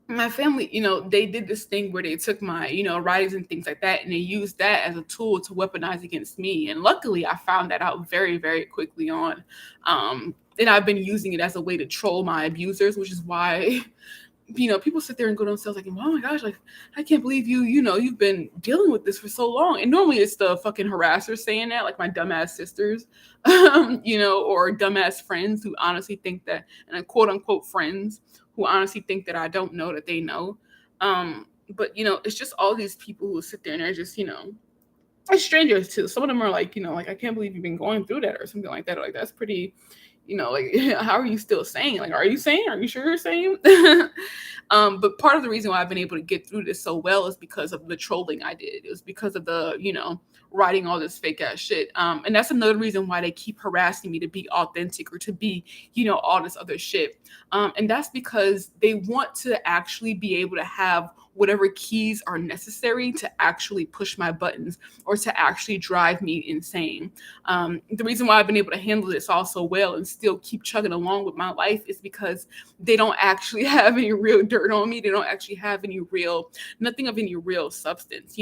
my family, they did this thing where they took my, writings and things like that, and they used that as a tool to weaponize against me. And luckily, I found that out very, very quickly on. And I've been using it as a way to troll my abusers, which is why people sit there and go to themselves like, oh my gosh, like I can't believe you've been dealing with this for so long. And normally it's the fucking harassers saying that, like my dumbass sisters, or dumbass friends who honestly think that, and quote unquote friends who honestly think that I don't know that they know. But it's just all these people who sit there and they're just, as strangers too. Some of them are like, like I can't believe you've been going through that or something like that. Like that's pretty, like how are you still sane? Like, are you sane? Are you sure you're sane? But part of the reason why I've been able to get through this so well is because of the trolling I did. It was because of the, writing all this fake ass shit. And that's another reason why they keep harassing me to be authentic or to be, all this other shit. And that's because they want to actually be able to have whatever keys are necessary to actually push my buttons or to actually drive me insane. The reason why I've been able to handle this all so well and still keep chugging along with my life is because they don't actually have any real dirt on me. They don't actually have nothing of any real substance,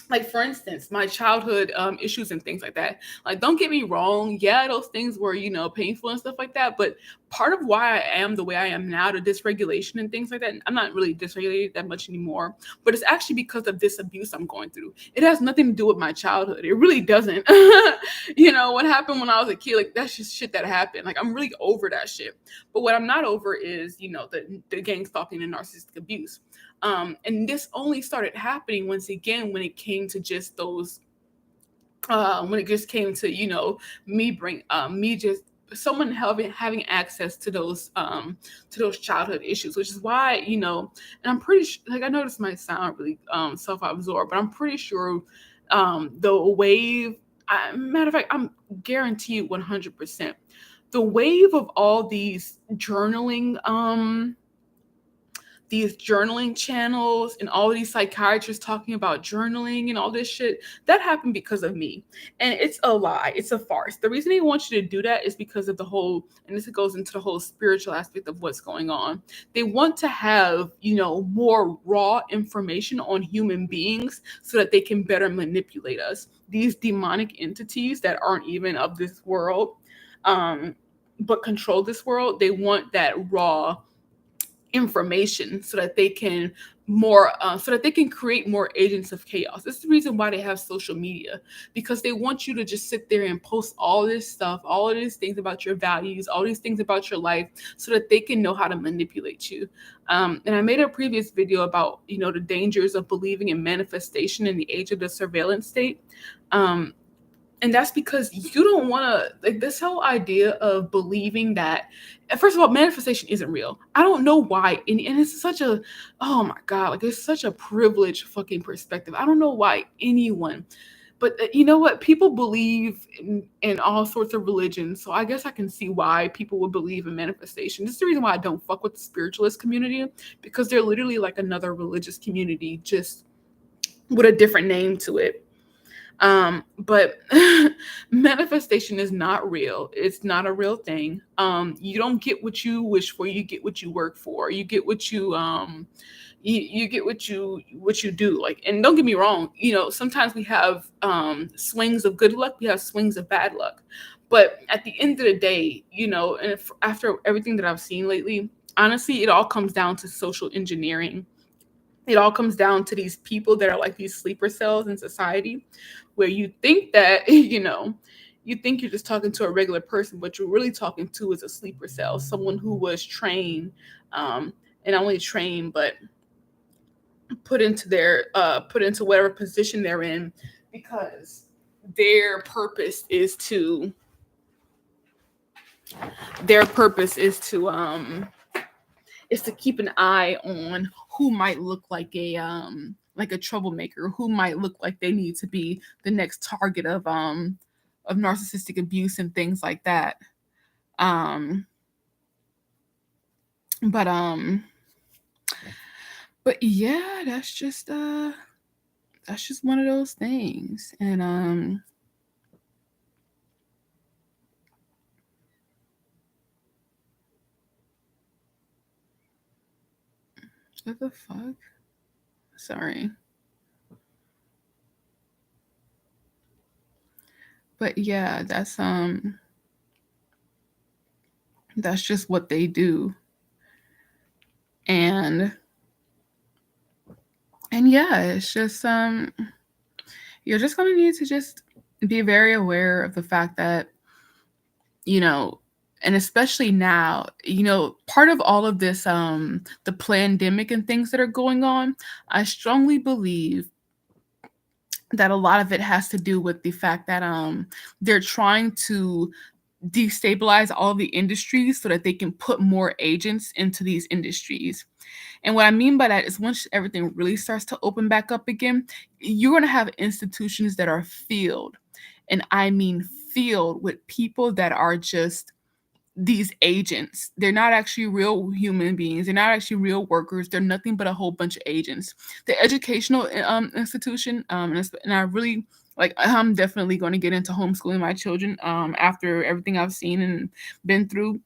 like for instance my childhood issues and things like that. Like don't get me wrong, yeah, those things were painful and stuff like that, but part of why I am the way I am now, the dysregulation and things like that, I'm not really dysregulated that much anymore, but it's actually because of this abuse I'm going through. It has nothing to do with my childhood. It really doesn't. What happened when I was a kid, like that's just shit that happened. Like I'm really over that shit. But what I'm not over is the gang stalking and narcissistic abuse. And this only started happening once again when it came to just those, when it just came to, me just someone having access to those childhood issues, which is why, and I'm pretty sure, like I know this might sound really self-absorbed, but I'm pretty sure the wave, matter of fact, I'm guaranteed 100%. The wave of all these journaling channels and all these psychiatrists talking about journaling and all this shit, that happened because of me. And it's a lie. It's a farce. The reason they want you to do that is because of the whole, and this goes into the whole spiritual aspect of what's going on. They want to have, more raw information on human beings so that they can better manipulate us. These demonic entities that aren't even of this world, but control this world, they want that raw information so that they can create more agents of chaos. This is the reason why they have social media, because they want you to just sit there and post all this stuff, all of these things about your values, all these things about your life, so that they can know how to manipulate you. And I made a previous video about the dangers of believing in manifestation in the age of the surveillance state. And that's because you don't want to, like, this whole idea of believing that, first of all, manifestation isn't real. I don't know why. And it's such a, oh my God, like it's such a privileged fucking perspective. I don't know why anyone, but you know what? People believe in all sorts of religions. So I guess I can see why people would believe in manifestation. This is the reason why I don't fuck with the spiritualist community, because they're literally like another religious community, just with a different name to it. But manifestation is not real. It's not a real thing. You don't get what you wish for. You get what you work for. You get what you get what you do. Like, and don't get me wrong, sometimes we have swings of good luck, we have swings of bad luck. But at the end of the day, and after everything that I've seen lately, honestly, it all comes down to social engineering. It all comes down to these people that are like these sleeper cells in society, where you think that, you think you're just talking to a regular person, but you're really talking to is a sleeper cell, someone who was trained, and not only trained, but put into whatever position they're in, because their purpose is to keep an eye on who might look like a troublemaker, who might look like they need to be the next target of narcissistic abuse and things like that. Um but but yeah, that's just one of those things. And what the fuck? Sorry. But yeah, that's just what they do. And yeah, it's just you're just gonna need to just be very aware of the fact that, you know, and especially now, part of all of this, the pandemic and things that are going on, I strongly believe that a lot of it has to do with the fact that they're trying to destabilize all the industries so that they can put more agents into these industries. And what I mean by that is once everything really starts to open back up again, you're going to have institutions that are filled, and I mean filled with people that are just these agents. They're not actually real human beings. They're not actually real workers. They're nothing but a whole bunch of agents. The educational institution, and I really like. I'm definitely going to get into homeschooling my children after everything I've seen and been through.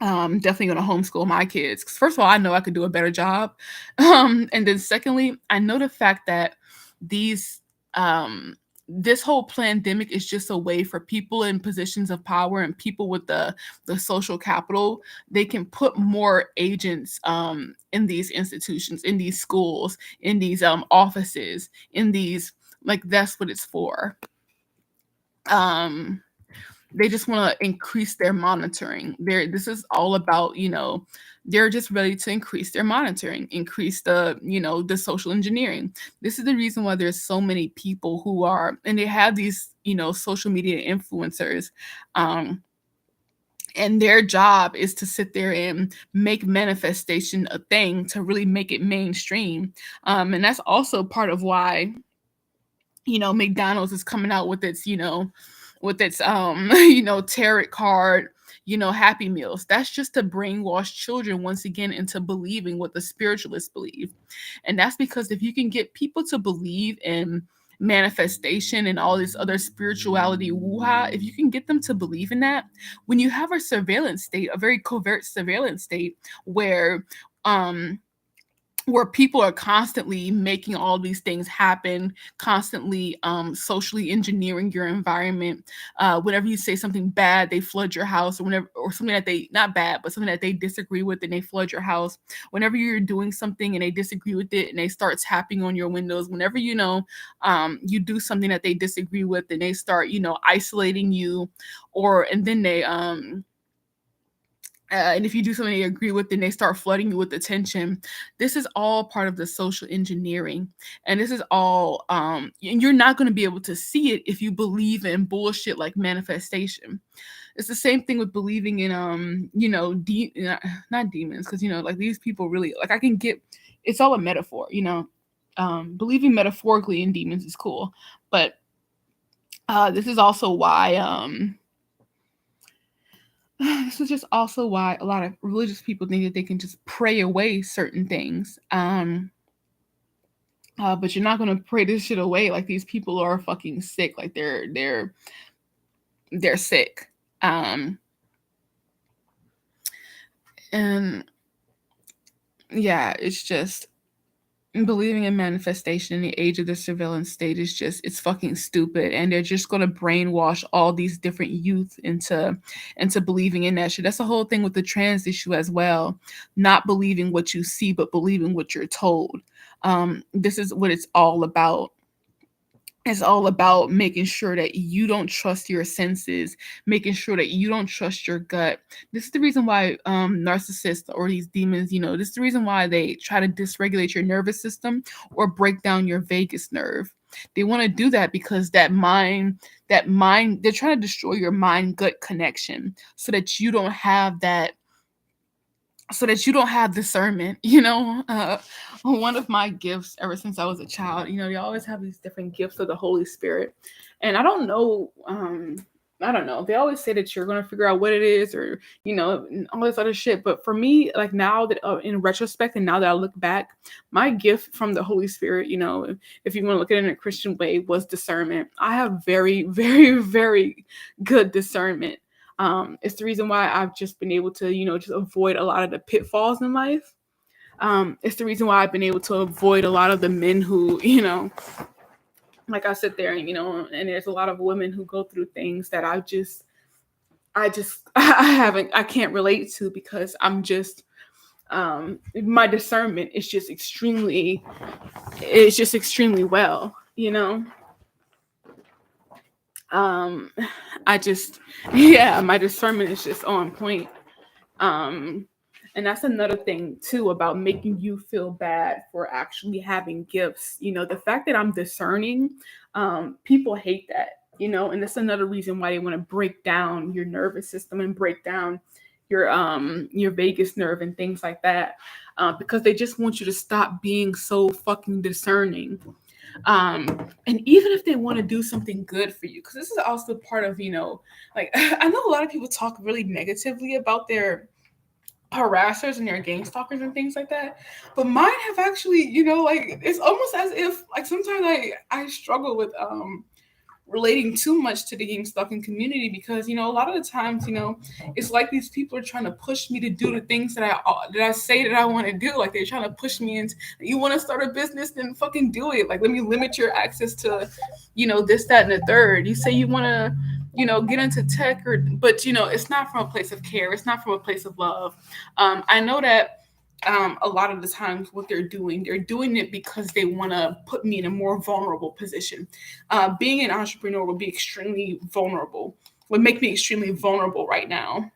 Definitely going to homeschool my kids. 'Cause first of all, I know I could do a better job, and then secondly, I know the fact that these um, this whole pandemic is just a way for people in positions of power and people with the social capital. They can put more agents in these institutions, in these schools, in these offices, in these, like, that's what it's for. Um, they just want to increase their monitoring. This is all about, they're just ready to increase their monitoring, increase the social engineering. This is the reason why there's so many people who are, and they have these, social media influencers, um, and their job is to sit there and make manifestation a thing to really make it mainstream. And that's also part of why McDonald's is coming out with its, tarot card, Happy Meals. That's just to brainwash children once again into believing what the spiritualists believe. And that's because if you can get people to believe in manifestation and all this other spirituality woo-ha, if you can get them to believe in that, when you have a surveillance state, a very covert surveillance state um where people are constantly making all these things happen, constantly socially engineering your environment. Whenever you say something bad, they flood your house, or something that they, not bad, but something that they disagree with, and they flood your house. Whenever you're doing something and they disagree with it, and they start tapping on your windows. Whenever you do something that they disagree with, and they start isolating you, and then they and if you do something they agree with, then they start flooding you with attention. This is all part of the social engineering. And this is all, and you're not going to be able to see it if you believe in bullshit like manifestation. It's the same thing with believing in, not demons, because, like these people really, like I can get, it's all a metaphor, believing metaphorically in demons is cool. But this is also why, this is just also why a lot of religious people think that they can just pray away certain things. But you're not gonna pray this shit away. Like, these people are fucking sick. Like they're sick. And yeah, it's just believing in manifestation in the age of the surveillance state is just, it's fucking stupid. And they're just going to brainwash all these different youth into believing in that shit. That's the whole thing with the trans issue as well. Not believing what you see, but believing what you're told. This is what it's all about. It's all about making sure that you don't trust your senses, making sure that you don't trust your gut. This is the reason why narcissists or these demons, this is the reason why they try to dysregulate your nervous system or break down your vagus nerve. They want to do that because that mind, they're trying to destroy your mind gut connection so that you don't have discernment. One of my gifts ever since I was a child, they always have these different gifts of the Holy Spirit. And I don't know, they always say that you're going to figure out what it is, or and all this other shit. But for me, like, now that in retrospect, and now that I look back, my gift from the Holy Spirit, if you want to look at it in a Christian way, was discernment. I have very, very, very good discernment. It's the reason why I've just been able to, just avoid a lot of the pitfalls in life. It's the reason why I've been able to avoid a lot of the men who, like, I sit there and, and there's a lot of women who go through things that I can't relate to, because I'm just, My discernment is just extremely, it's just extremely well, you know. Um, I just, yeah, my discernment is just on point. Um, and that's another thing too about making you feel bad for actually having gifts. You know, the fact that I'm discerning, people hate that. You know, and that's another reason why they want to break down your nervous system and break down your vagus nerve and things like that, because they just want you to stop being so fucking discerning. And even if they want to do something good for you, because this is also part of, like, I know a lot of people talk really negatively about their harassers and their gang stalkers and things like that, but mine have actually, like, it's almost as if, like, sometimes I struggle with relating too much to the game stalking community, because a lot of the times, it's like these people are trying to push me to do the things that I say that I want to do. Like, they're trying to push me into, you want to start a business, then fucking do it. Like, let me limit your access to this, that, and the third. You say you want to get into tech, but it's not from a place of care, it's not from a place of love. I know that a lot of the times what they're doing it because they want to put me in a more vulnerable position. Being an entrepreneur would be extremely vulnerable, would make me extremely vulnerable right now.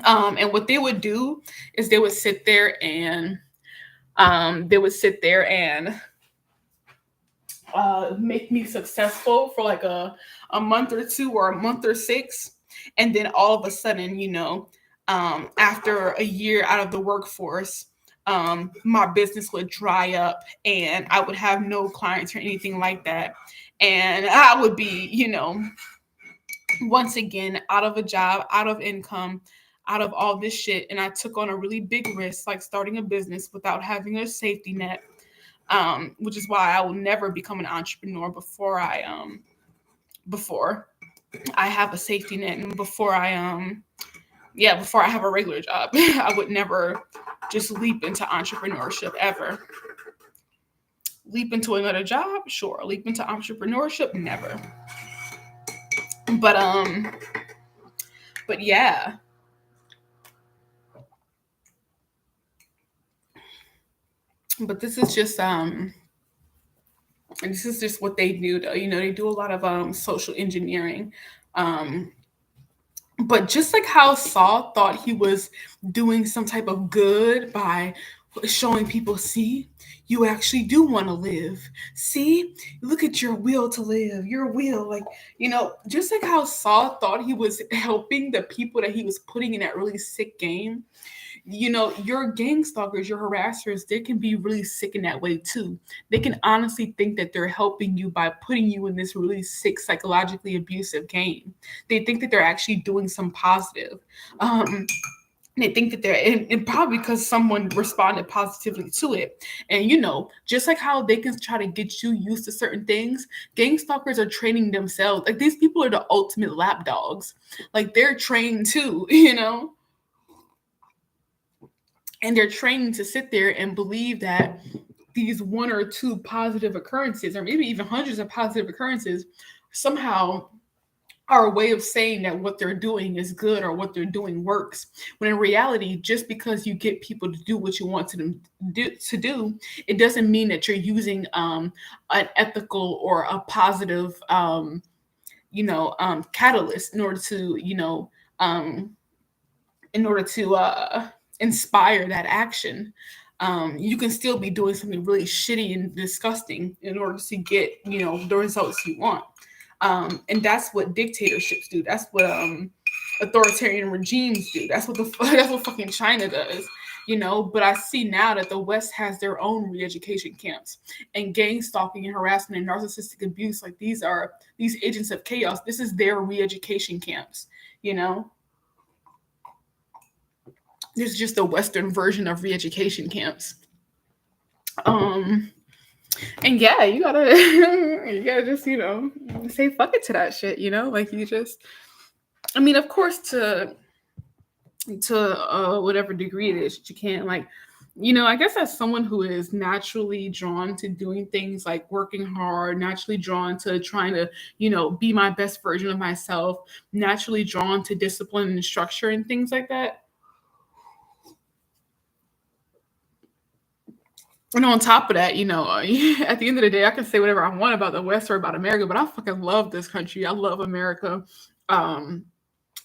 And what they would do is they would sit there and make me successful for like a month or two or a month or six. And then all of a sudden, after a year out of the workforce, my business would dry up and I would have no clients or anything like that. And I would be, once again, out of a job, out of income, out of all this shit. And I took on a really big risk, like starting a business without having a safety net, which is why I will never become an entrepreneur before I have a safety net, and before I have a regular job. I would never just leap into entrepreneurship ever. Leap into another job, sure. Leap into entrepreneurship, never. But yeah. But this is just what they do though. They do a lot of social engineering. Um but just like how Saul thought he was doing some type of good by showing people, see, you actually do want to live. See, look at your will to live, your will. Like, just like how Saul thought he was helping the people that he was putting in that really sick game, your gang stalkers, your harassers, they can be really sick in that way too. They can honestly think that they're helping you by putting you in this really sick, psychologically abusive game. They think that they're actually doing some positive. They think that and probably because someone responded positively to it. And just like how they can try to get you used to certain things, gang stalkers are training themselves. Like, these people are the ultimate lap dogs. Like, they're trained too, and they're trained to sit there and believe that these one or two positive occurrences, or maybe even hundreds of positive occurrences, somehow are a way of saying that what they're doing is good or what they're doing works. When in reality, just because you get people to do what you want them to do, it doesn't mean that you're using an ethical or a positive, catalyst um, in order to inspire that action. You can still be doing something really shitty and disgusting in order to get, the results you want. And that's what dictatorships do. That's what authoritarian regimes do. That's what that's what fucking China does. But I see now that the West has their own re-education camps, and gang stalking and harassment and narcissistic abuse. Like, these agents of chaos. This is their re-education camps. This is just a Western version of re-education camps. And yeah, you gotta you gotta just say fuck it to that shit. Like, you just, I mean, of course, to whatever degree it is that you can, like, I guess as someone who is naturally drawn to doing things like working hard, naturally drawn to trying to, be my best version of myself, naturally drawn to discipline and structure and things like that. And on top of that, at the end of the day, I can say whatever I want about the West or about America, but I fucking love this country. I love America. Um,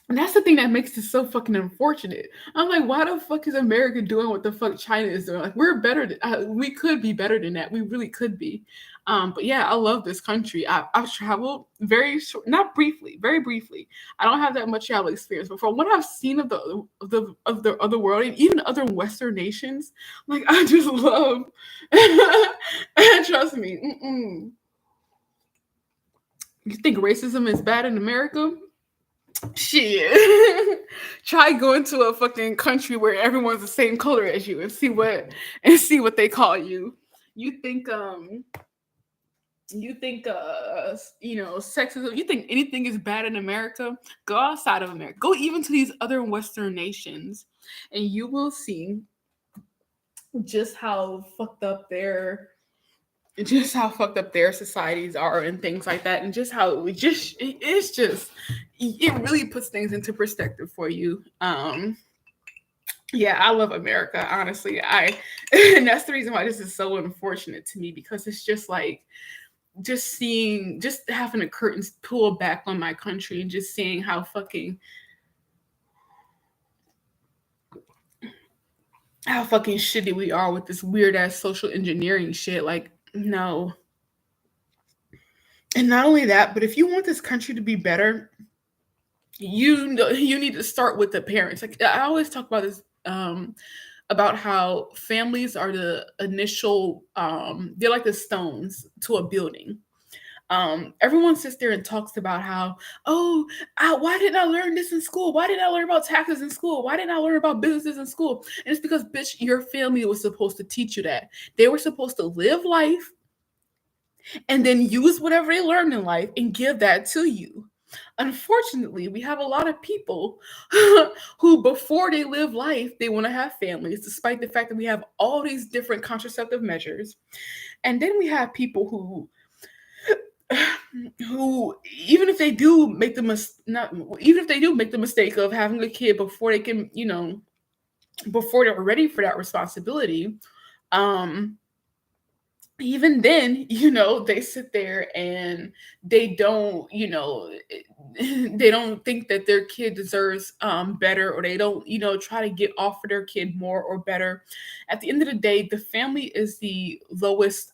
and that's the thing that makes it so fucking unfortunate. I'm like, why the fuck is America doing what the fuck China is doing? Like, we're better. We could be better than that. We really could be. But yeah, I love this country. I've traveled very short, not briefly, very briefly. I don't have that much travel experience, but from what I've seen of the other world and even other Western nations, like I just love. And trust me, you think racism is bad in America? Shit. Try going to a fucking country where everyone's the same color as you and see what they call you. You think sexism, you think anything is bad in America? Go outside of America. Go even to these other Western nations and you will see just how fucked up their societies are and things like that, and just how it really puts things into perspective for you. Yeah, I love America, honestly. And that's the reason why this is so unfortunate to me, because it's just like just having the curtains pulled back on my country and just seeing how fucking shitty we are with this weird ass social engineering shit. Like, no. And not only that, but if you want this country to be better, you need to start with the parents. Like I always talk about this, about how families are the initial, they're like the stones to a building. Everyone sits there and talks about how, oh, why didn't I learn this in school? Why didn't I learn about taxes in school? Why didn't I learn about businesses in school? And it's because, bitch, your family was supposed to teach you that. They were supposed to live life and then use whatever they learned in life and give that to you. Unfortunately, we have a lot of people who, before they live life, they want to have families, despite the fact that we have all these different contraceptive measures. And then we have people who even if they do make the not even if they do make the mistake of having a kid before they can, before they're ready for that responsibility, um even then, they sit there and they don't, they don't think that their kid deserves better, or they don't, try to get off for their kid more or better. At the end of the day, the family is the lowest,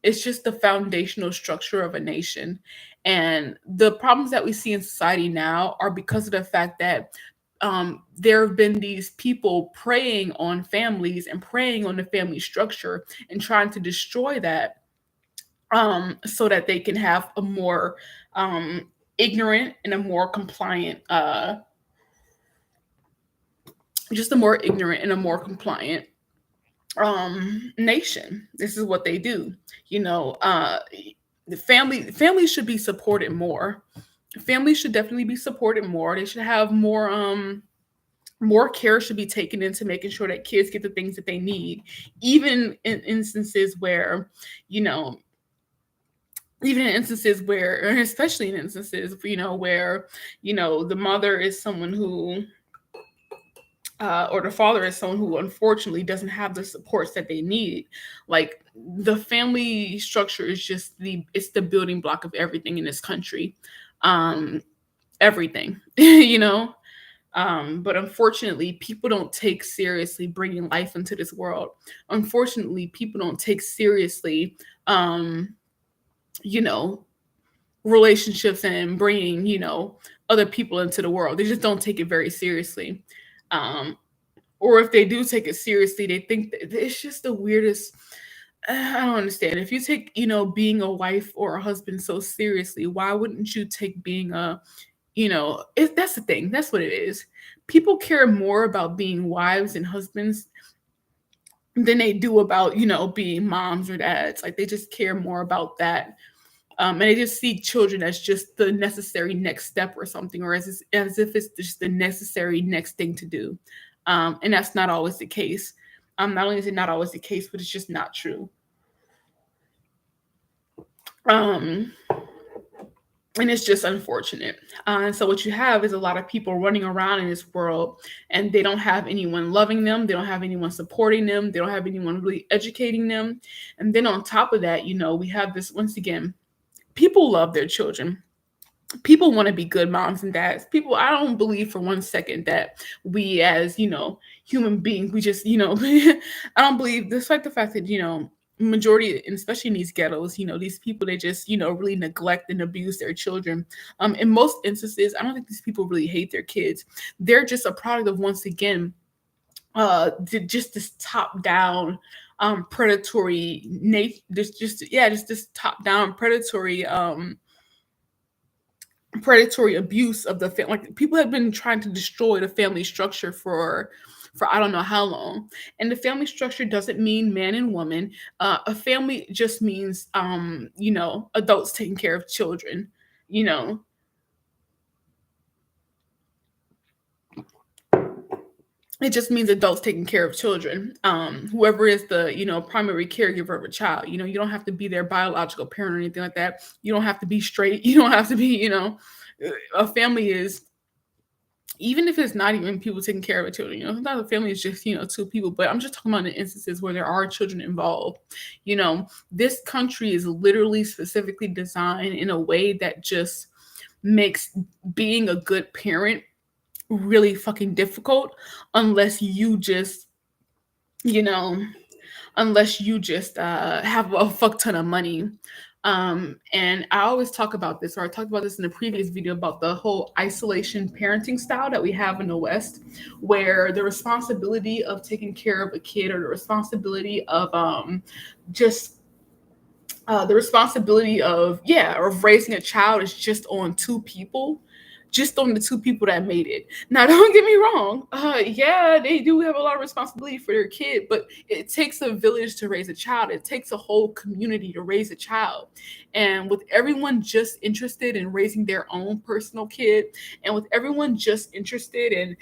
it's just the foundational structure of a nation. And the problems that we see in society now are because of the fact that there have been these people preying on families and preying on the family structure and trying to destroy that, so that they can have a more ignorant and a more compliant, just a more ignorant and a more compliant nation. This is what they do. The families should be supported more. Families should definitely be supported more. They should have more care should be taken into making sure that kids get the things that they need, even in instances where, you know, especially in instances, where, the mother is someone who, or the father is someone who unfortunately doesn't have the supports that they need. Like, the family structure is just it's the building block of everything in this country. Everything, but unfortunately, people don't take seriously bringing life into this world. Unfortunately, people don't take seriously, you know, relationships and bringing, other people into the world. They just don't take it very seriously. Um, or if they do take it seriously, they think that it's just the weirdest. I don't understand. If you take, being a wife or a husband so seriously, why wouldn't you take being that's the thing. That's what it is. People care more about being wives and husbands than they do about, being moms or dads. Like, they just care more about that. And they just see children as just the necessary next step or something, or as if it's just the necessary next thing to do. And that's not always the case. Not only is it not always the case, but it's just not true. Um, And it's just unfortunate. And so what you have is a lot of people running around in this world, and they don't have anyone loving them. They don't have anyone supporting them. They don't have anyone really educating them. And then on top of that, we have this, once again, people love their children. People want to be good moms and dads. People, I don't believe for one second that we as, human beings, we just, I don't believe, despite the fact that, majority, and especially in these ghettos, these people, they just, really neglect and abuse their children. In most instances, I don't think these people really hate their kids. They're just a product of, once again, just this top down predatory just this top down predatory abuse of the family. Like, people have been trying to destroy the family structure for I don't know how long. And the family structure doesn't mean man and woman. A family just means adults taking care of children. You know, it just means adults taking care of children. Whoever is the primary caregiver of a child. You don't have to be their biological parent or anything like that. You don't have to be straight. You don't have to be. A family is, even if it's not even people taking care of the children, sometimes a family is just, two people. But I'm just talking about the instances where there are children involved. This country is literally specifically designed in a way that just makes being a good parent really fucking difficult, unless you just, you know, have a fuck ton of money. And I always talk about this, or I talked about this in a previous video, about the whole isolation parenting style that we have in the West, where the responsibility of taking care of a kid, or the responsibility of just the responsibility of raising a child is just on two people, just on the two people that made it. Now, don't get me wrong. Yeah, they do have a lot of responsibility for their kid, but it takes a village to raise a child. It takes a whole community to raise a child. And with everyone just interested in raising their own personal kid, and with everyone just interested in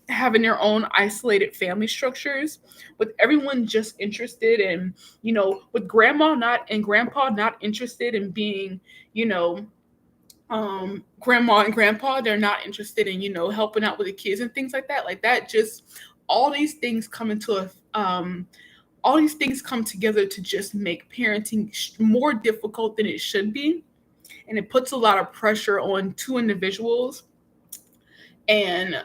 having their own isolated family structures, with everyone just interested in, with grandma not and grandpa not interested in being, grandma and grandpa, they're not interested in, helping out with the kids and things like that. Like that, just all these things come into all these things come together to just make parenting more difficult than it should be. And it puts a lot of pressure on two individuals. And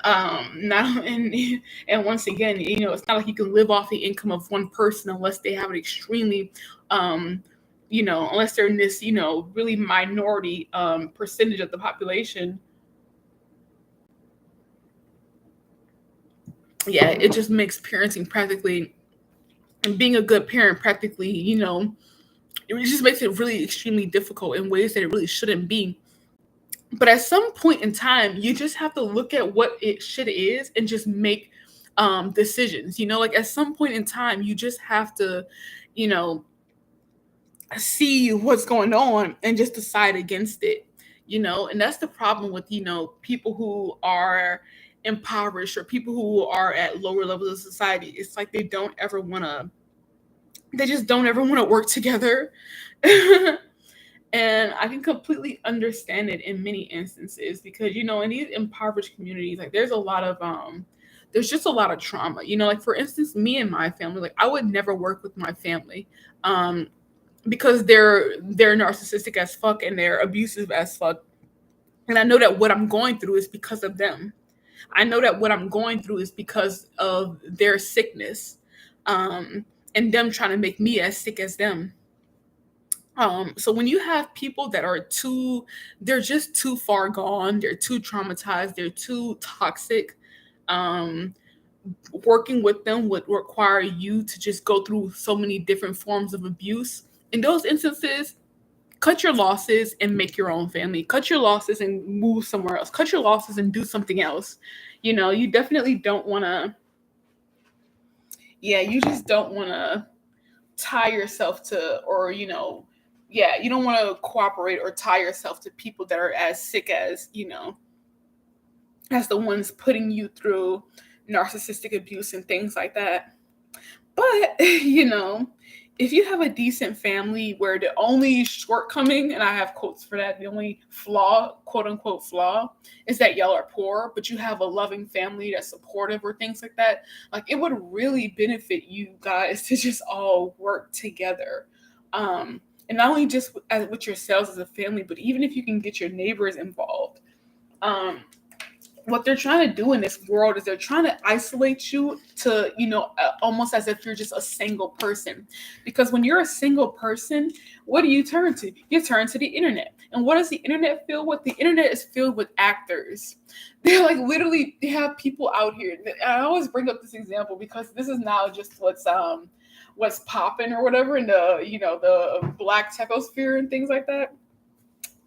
not and once again, it's not like you can live off the income of one person unless they have an extremely unless they're in this, really minority percentage of the population. Yeah, it just makes parenting practically, and being a good parent practically, it just makes it really extremely difficult in ways that it really shouldn't be. But at some point in time, you just have to look at what it shit is and just make decisions. Like at some point in time, you just have to, you know, see what's going on and just decide against it. And that's the problem with, people who are impoverished, or people who are at lower levels of society. It's like they just don't ever want to work together. And I can completely understand it in many instances, because in these impoverished communities, like there's just a lot of trauma. Like for instance, me and my family, like I would never work with my family, because they're narcissistic as fuck and they're abusive as fuck. And I know that what I'm going through is because of them. I know that what I'm going through is because of their sickness, and them trying to make me as sick as them. So when you have people that are they're just too far gone, they're too traumatized, they're too toxic, um, working with them would require you to just go through so many different forms of abuse. In those instances, cut your losses and make your own family. Cut your losses and move somewhere else. Cut your losses and do something else. You definitely don't want to, yeah, you just don't want to tie yourself to, or yeah, you don't want to cooperate or tie yourself to people that are as sick as, as the ones putting you through narcissistic abuse and things like that. But if you have a decent family where the only shortcoming, and I have quotes for that, the only flaw, quote unquote flaw, is that y'all are poor, but you have a loving family that's supportive or things like that, like it would really benefit you guys to just all work together. And not only just with yourselves as a family, but even if you can get your neighbors involved. Um, what they're trying to do in this world is they're trying to isolate you to, almost as if you're just a single person. Because when you're a single person, what do you turn to? You turn to the internet. And what does the internet filled with? The internet is filled with actors. They're like literally, they have people out here. I always bring up this example because this is now just what's popping or whatever in the black techosphere and things like that.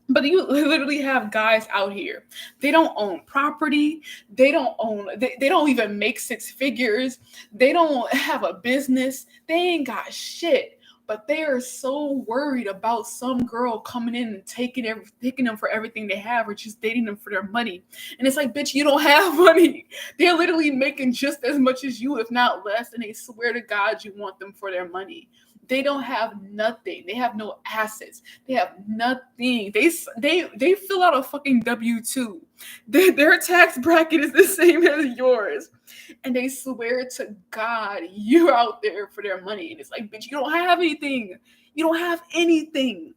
But you literally have guys out here. They don't own property. They don't even make six figures. They don't have a business. They ain't got shit. But they are so worried about some girl coming in and taking them for everything they have or just dating them for their money. And it's like, bitch, you don't have money. They're literally making just as much as you, if not less. And they swear to God you want them for their money. They don't have nothing. They have no assets. They have nothing. They fill out a fucking W-2. Their tax bracket is the same as yours. And they swear to God you're out there for their money. And it's like, bitch, you don't have anything. You don't have anything.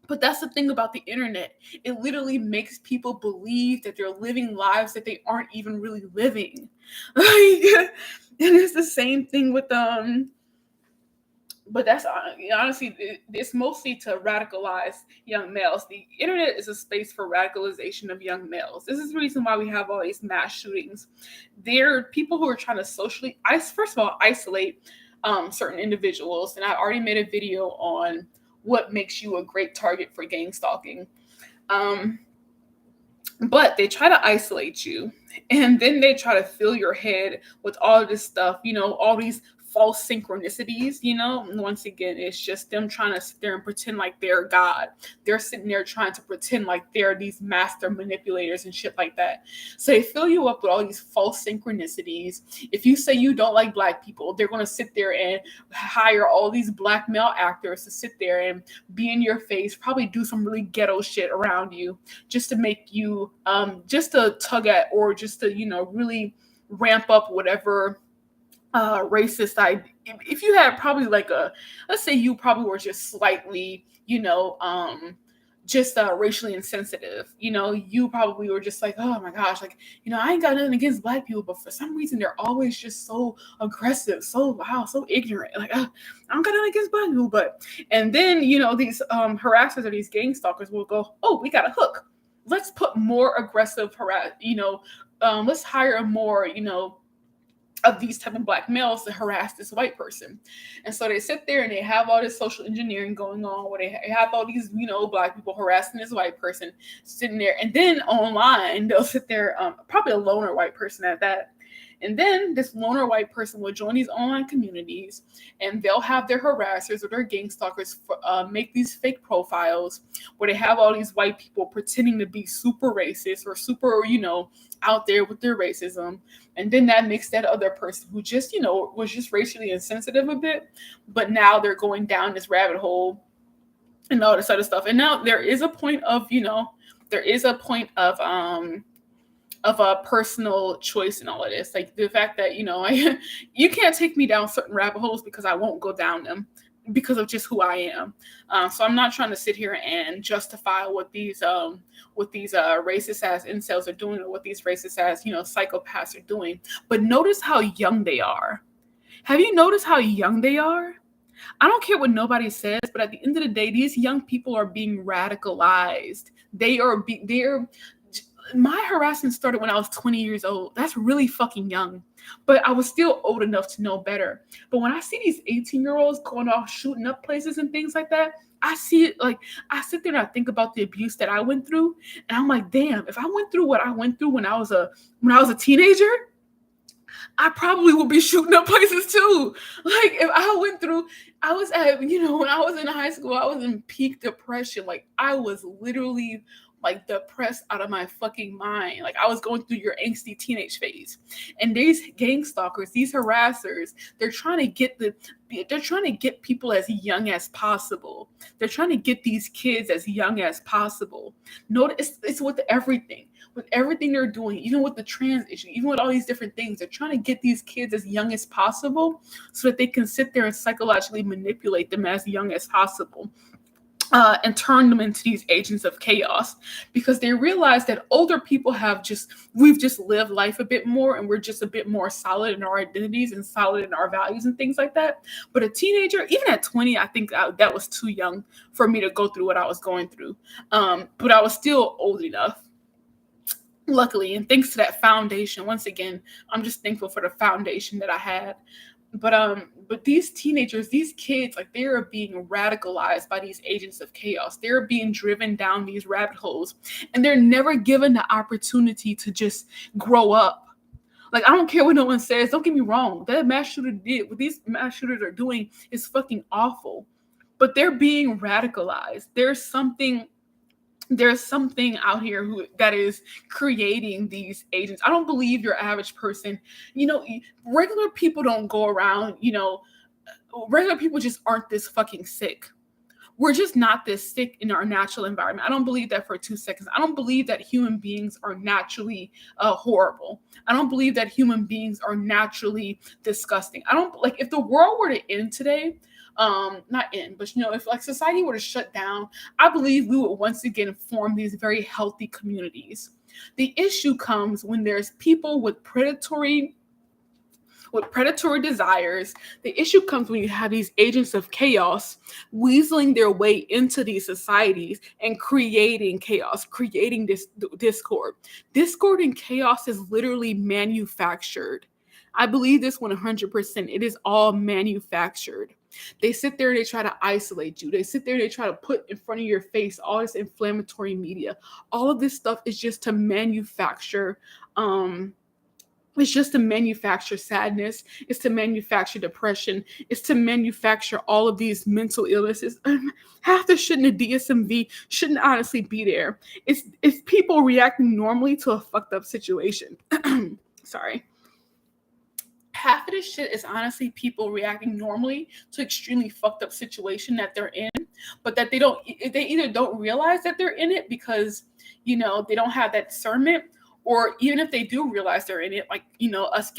But that's the thing about the internet. It literally makes people believe that they're living lives that they aren't even really living. And it's the same thing with but that's honestly, it's mostly to radicalize young males. The internet is a space for radicalization of young males. This is the reason why we have all these mass shootings. There are people who are trying to socially, first of all, isolate certain individuals. And I already made a video on what makes you a great target for gang stalking. But they try to isolate you, and then they try to fill your head with all this stuff, all these false synchronicities, once again, it's just them trying to sit there and pretend like they're God. They're sitting there trying to pretend like they're these master manipulators and shit like that. So they fill you up with all these false synchronicities. If you say you don't like black people, they're going to sit there and hire all these black male actors to sit there and be in your face, probably do some really ghetto shit around you just to make you, just to tug at, or just to, really ramp up whatever racist idea. If you had probably let's say you probably were just slightly, just racially insensitive, you probably were just like, oh my gosh, I ain't got nothing against black people, but for some reason they're always just so aggressive, so loud, so ignorant. I don't got nothing against black people, and then these harassers or these gang stalkers will go, oh, we got a hook. Let's put more aggressive let's hire more, of these type of black males to harass this white person. And so they sit there and they have all this social engineering going on where they have all these, black people harassing this white person sitting there. And then online, they'll sit there, probably a loner white person at that. And then this loner white person will join these online communities, and they'll have their harassers or their gang stalkers make these fake profiles where they have all these white people pretending to be super racist or super, out there with their racism. And then that makes that other person who just, was just racially insensitive a bit, but now they're going down this rabbit hole and all this other stuff. And now there is a point of, of a personal choice in all of this. Like the fact that, you can't take me down certain rabbit holes because I won't go down them because of just who I am. So I'm not trying to sit here and justify what these racist ass incels are doing or what these racist ass, psychopaths are doing. But notice how young they are. Have you noticed how young they are? I don't care what nobody says, but at the end of the day, these young people are being radicalized. My harassment started when I was 20 years old. That's really fucking young. But I was still old enough to know better. But when I see these 18-year-olds going off shooting up places and things like that, I see it I sit there and I think about the abuse that I went through. And I'm like, damn, if I went through what I went through when I was a teenager, I probably would be shooting up places too. If I went through, I was at, when I was in high school, I was in peak depression. I was literally like depressed out of my fucking mind. Like I was going through your angsty teenage phase. And these gang stalkers, these harassers, they're trying to get people as young as possible. They're trying to get these kids as young as possible. Notice it's with everything. With everything they're doing, even with the trans issue, even with all these different things, they're trying to get these kids as young as possible so that they can sit there and psychologically manipulate them as young as possible. And turn them into these agents of chaos, because they realize that older people we've just lived life a bit more, and we're just a bit more solid in our identities and solid in our values and things like that. But a teenager, even at 20, I think that was too young for me to go through what I was going through. But I was still old enough, luckily, and thanks to that foundation. Once again, I'm just thankful for the foundation that I had. But these teenagers, these kids, like they are being radicalized by these agents of chaos. They're being driven down these rabbit holes, and they're never given the opportunity to just grow up. Like, I don't care what no one says. Don't get me wrong. That mass shooter did, what these mass shooters are doing is fucking awful. But they're being radicalized. There's something out here that is creating these agents. I don't believe your average person, regular people don't go around, regular people just aren't this fucking sick. We're just not this sick in our natural environment. I don't believe that for 2 seconds. I don't believe that human beings are naturally horrible. I don't believe that human beings are naturally disgusting. I don't, like, if the world were to end today, not end, but if like society were to shut down, I believe we would once again form these very healthy communities. The issue comes when there's people with predatory desires. The issue comes when you have these agents of chaos weaseling their way into these societies and creating chaos, creating this discord. Discord and chaos is literally manufactured. I believe this 100%. It is all manufactured. They sit there and they try to isolate you. They sit there and they try to put in front of your face all this inflammatory media. All of this stuff is just to manufacture it's just to manufacture sadness. It's to manufacture depression. It's to manufacture all of these mental illnesses. Half the shit in the DSMV shouldn't honestly be there. It's people reacting normally to a fucked up situation. Sorry. Half of this shit is honestly people reacting normally to extremely fucked up situation that they're in, but that they either don't realize that they're in it because, they don't have that discernment, or even if they do realize they're in it, like, us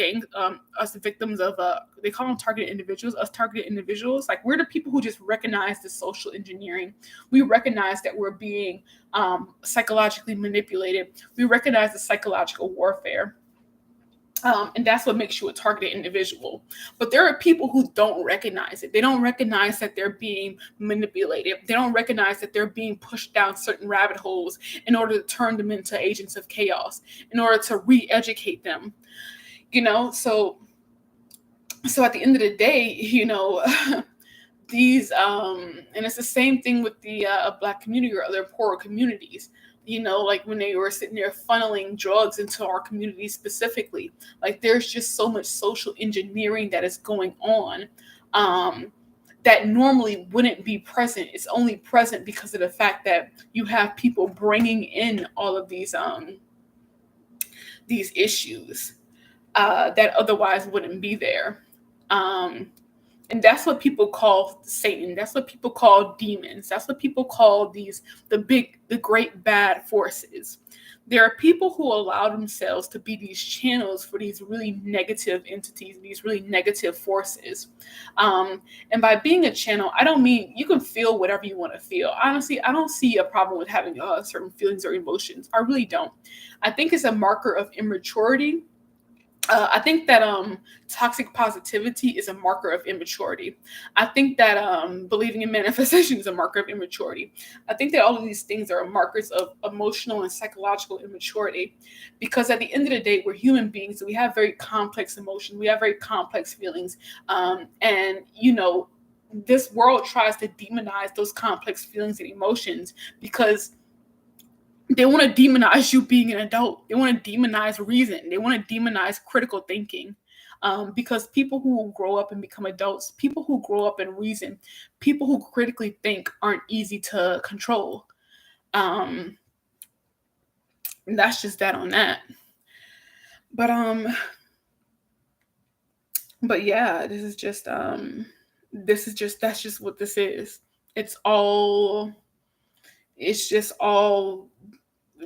victims of, they call them targeted individuals, us targeted individuals, like we're the people who just recognize the social engineering. We recognize that we're being psychologically manipulated. We recognize the psychological warfare. And that's what makes you a targeted individual. But there are people who don't recognize it. They don't recognize that they're being manipulated. They don't recognize that they're being pushed down certain rabbit holes in order to turn them into agents of chaos, in order to re-educate them. So at the end of the day, these, and it's the same thing with the Black community or other poorer communities. Like when they were sitting there funneling drugs into our community specifically, like there's just so much social engineering that is going on that normally wouldn't be present. It's only present because of the fact that you have people bringing in all of these issues that otherwise wouldn't be there. And that's what people call Satan. That's what people call demons. That's what people call the great bad forces. There are people who allow themselves to be these channels for these really negative entities, these really negative forces. And by being a channel, I don't mean you can feel whatever you want to feel. Honestly, I don't see a problem with having certain feelings or emotions. I really don't. I think it's a marker of immaturity. I think that toxic positivity is a marker of immaturity. I think that believing in manifestation is a marker of immaturity. I think that all of these things are markers of emotional and psychological immaturity, because at the end of the day, we're human beings. We have very complex emotions. We have very complex feelings. And this world tries to demonize those complex feelings and emotions because they want to demonize you being an adult. They want to demonize reason. They want to demonize critical thinking. Because people who grow up and become adults, people who grow up and reason, people who critically think aren't easy to control. And that's just that on that. But but yeah, that's just what this is. It's all it's just all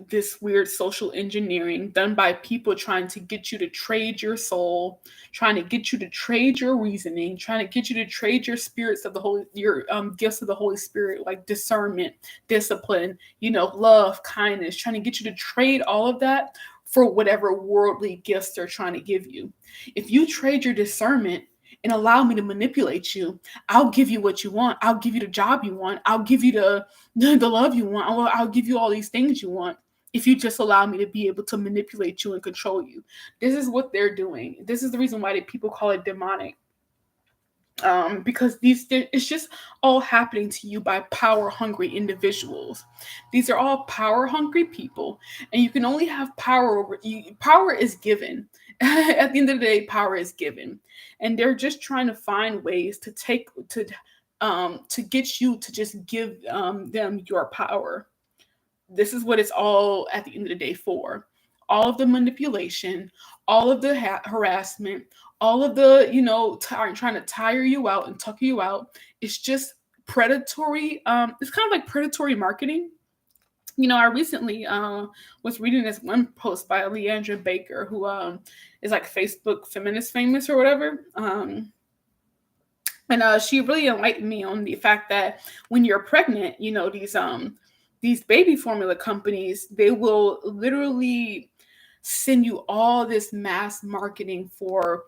this weird social engineering done by people trying to get you to trade your soul, trying to get you to trade your reasoning, trying to get you to trade your spirits of the holy, your gifts of the Holy Spirit, like discernment, discipline, love, kindness, trying to get you to trade all of that for whatever worldly gifts they're trying to give you. If you trade your discernment and allow me to manipulate you, I'll give you what you want. I'll give you the job you want. I'll give you the love you want. I'll give you all these things you want if you just allow me to be able to manipulate you and control you. This is what they're doing. This is the reason why people call it demonic. Because it's just all happening to you by power hungry individuals. These are all power hungry people, and you can only have power over you. Power is given. At the end of the day, power is given, and they're just trying to find ways to get you to just give them your power. This is what it's all at the end of the day for. All of the manipulation, all of the harassment, all of the trying to tire you out and tuck you out. It's just predatory. It's kind of like predatory marketing. I recently was reading this one post by Leandra Baker, who is like Facebook feminist famous or whatever. And she really enlightened me on the fact that when you're pregnant, these baby formula companies, they will literally send you all this mass marketing for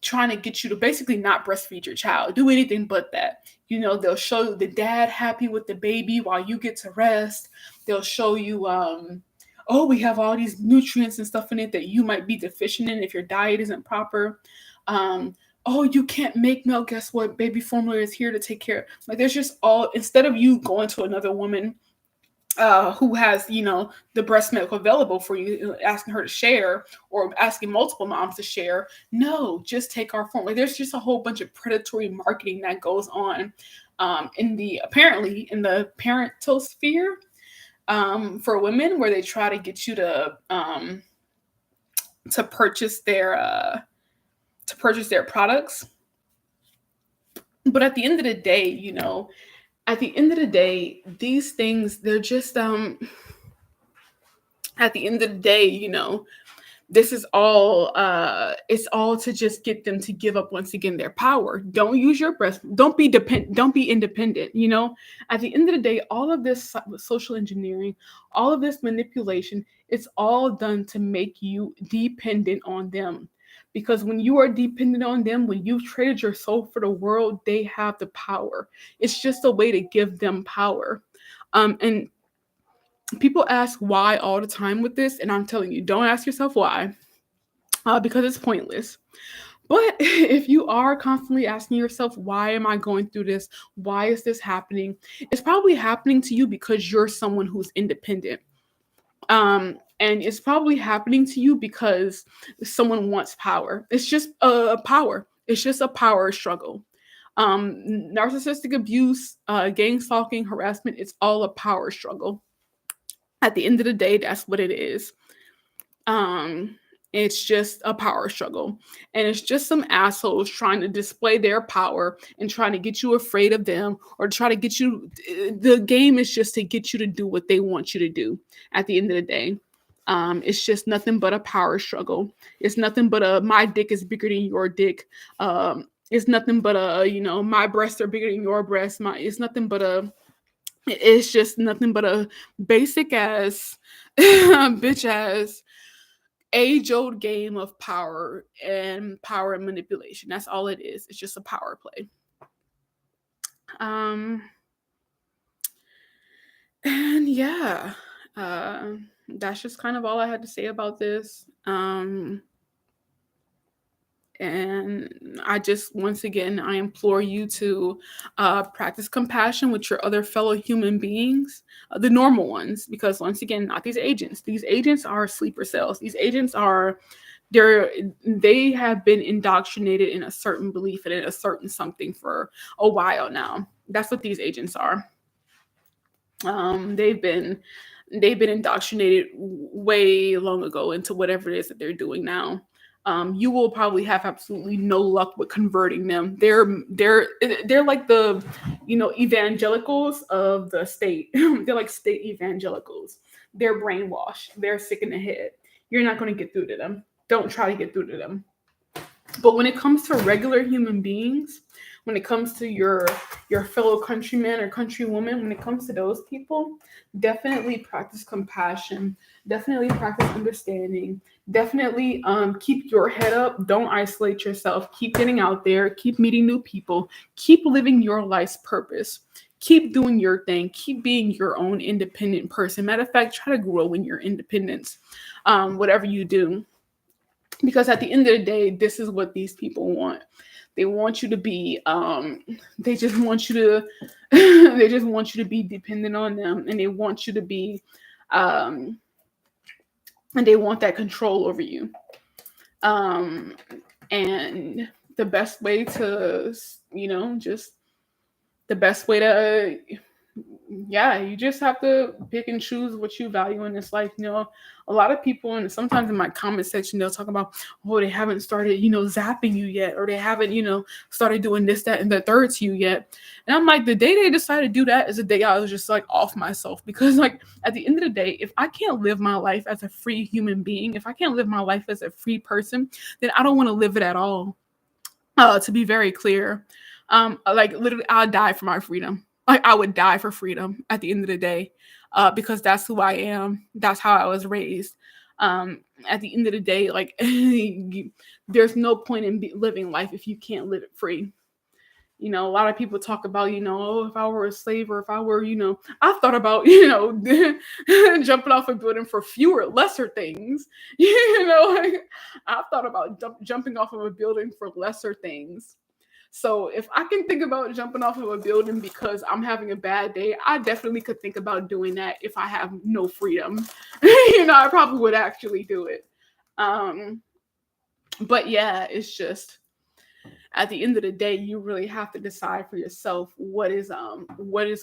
trying to get you to basically not breastfeed your child, do anything but that. They'll show you the dad happy with the baby while you get to rest. They'll show you oh, we have all these nutrients and stuff in it that you might be deficient in if your diet isn't proper. Oh, you can't make milk. Guess what? Baby formula is here to take care. Like, there's just all, instead of you going to another woman who has, the breast milk available for you, asking her to share, or asking multiple moms to share. No, just take our formula. There's just a whole bunch of predatory marketing that goes on apparently in the parental sphere for women, where they try to get you to purchase their products. But at the end of the day, these things, they're just at the end of the day, this is all it's all to just get them to give up once again their power. Don't use your breast, don't be independent. At the end of the day, all of this social engineering, all of this manipulation, it's all done to make you dependent on them. Because when you are dependent on them, when you've traded your soul for the world, they have the power. It's just a way to give them power. And people ask why all the time with this, and I'm telling you, don't ask yourself why, because it's pointless. But if you are constantly asking yourself, why am I going through this? Why is this happening? It's probably happening to you because you're someone who's independent. And it's probably happening to you because someone wants power. It's just a power. It's just a power struggle. Narcissistic abuse, gang stalking, harassment, it's all a power struggle. At the end of the day, that's what it is. It's just a power struggle. And it's just some assholes trying to display their power and trying to get you afraid of them, or try to get you. The game is just to get you to do what they want you to do at the end of the day. It's just nothing but a power struggle. It's nothing but my dick is bigger than your dick. It's nothing but my breasts are bigger than your breasts. It's just nothing but a basic ass bitch ass age-old game of power and manipulation. That's all it is. It's just a power play. And yeah, that's just kind of all I had to say about this. And I just, once again, I implore you to practice compassion with your other fellow human beings, the normal ones, because once again, not these agents. These agents are sleeper cells. These agents are, they have been indoctrinated in a certain belief and in a certain something for a while now. That's what these agents are. They've been they've been indoctrinated way long ago into whatever it is that they're doing now. You will probably have absolutely no luck with converting them. They're like the, evangelicals of the state. They're like state evangelicals. They're brainwashed. They're sick in the head. You're not going to get through to them. Don't try to get through to them. But when it comes to regular human beings, when it comes to your fellow countrymen or countrywomen, when it comes to those people, definitely practice compassion, definitely practice understanding, definitely keep your head up, don't isolate yourself, keep getting out there, keep meeting new people, keep living your life's purpose. Keep doing your thing. Keep being your own independent person. Matter of fact, try to grow in your independence, whatever you do, because at the end of the day, this is what these people want. They want you to be they just want you to they just want you to be dependent on them, and they want you to be um and they want that control over you. um and the best way to, just the best way to, yeah, you just have to pick and choose what you value in this life. A lot of people, and sometimes in my comment section, they'll talk about, oh, they haven't started, zapping you yet, or they haven't, started doing this, that, and the third to you yet. And I'm like, the day they decided to do that is the day I was just like off myself, because like at the end of the day, if I can't live my life as a free human being, if I can't live my life as a free person, then I don't want to live it at all. To be very clear, like literally, I'll die for my freedom. Like I would die for freedom at the end of the day, because that's who I am. That's how I was raised. At the end of the day, like there's no point in living life if you can't live it free. A lot of people talk about, oh, if I were a slave, or if I were, I thought about, jumping off a building for fewer, lesser things. Like, I've thought about jumping off of a building for lesser things. So if I can think about jumping off of a building because I'm having a bad day, I definitely could think about doing that if I have no freedom. I probably would actually do it. But yeah, it's just, at the end of the day, you really have to decide for yourself what is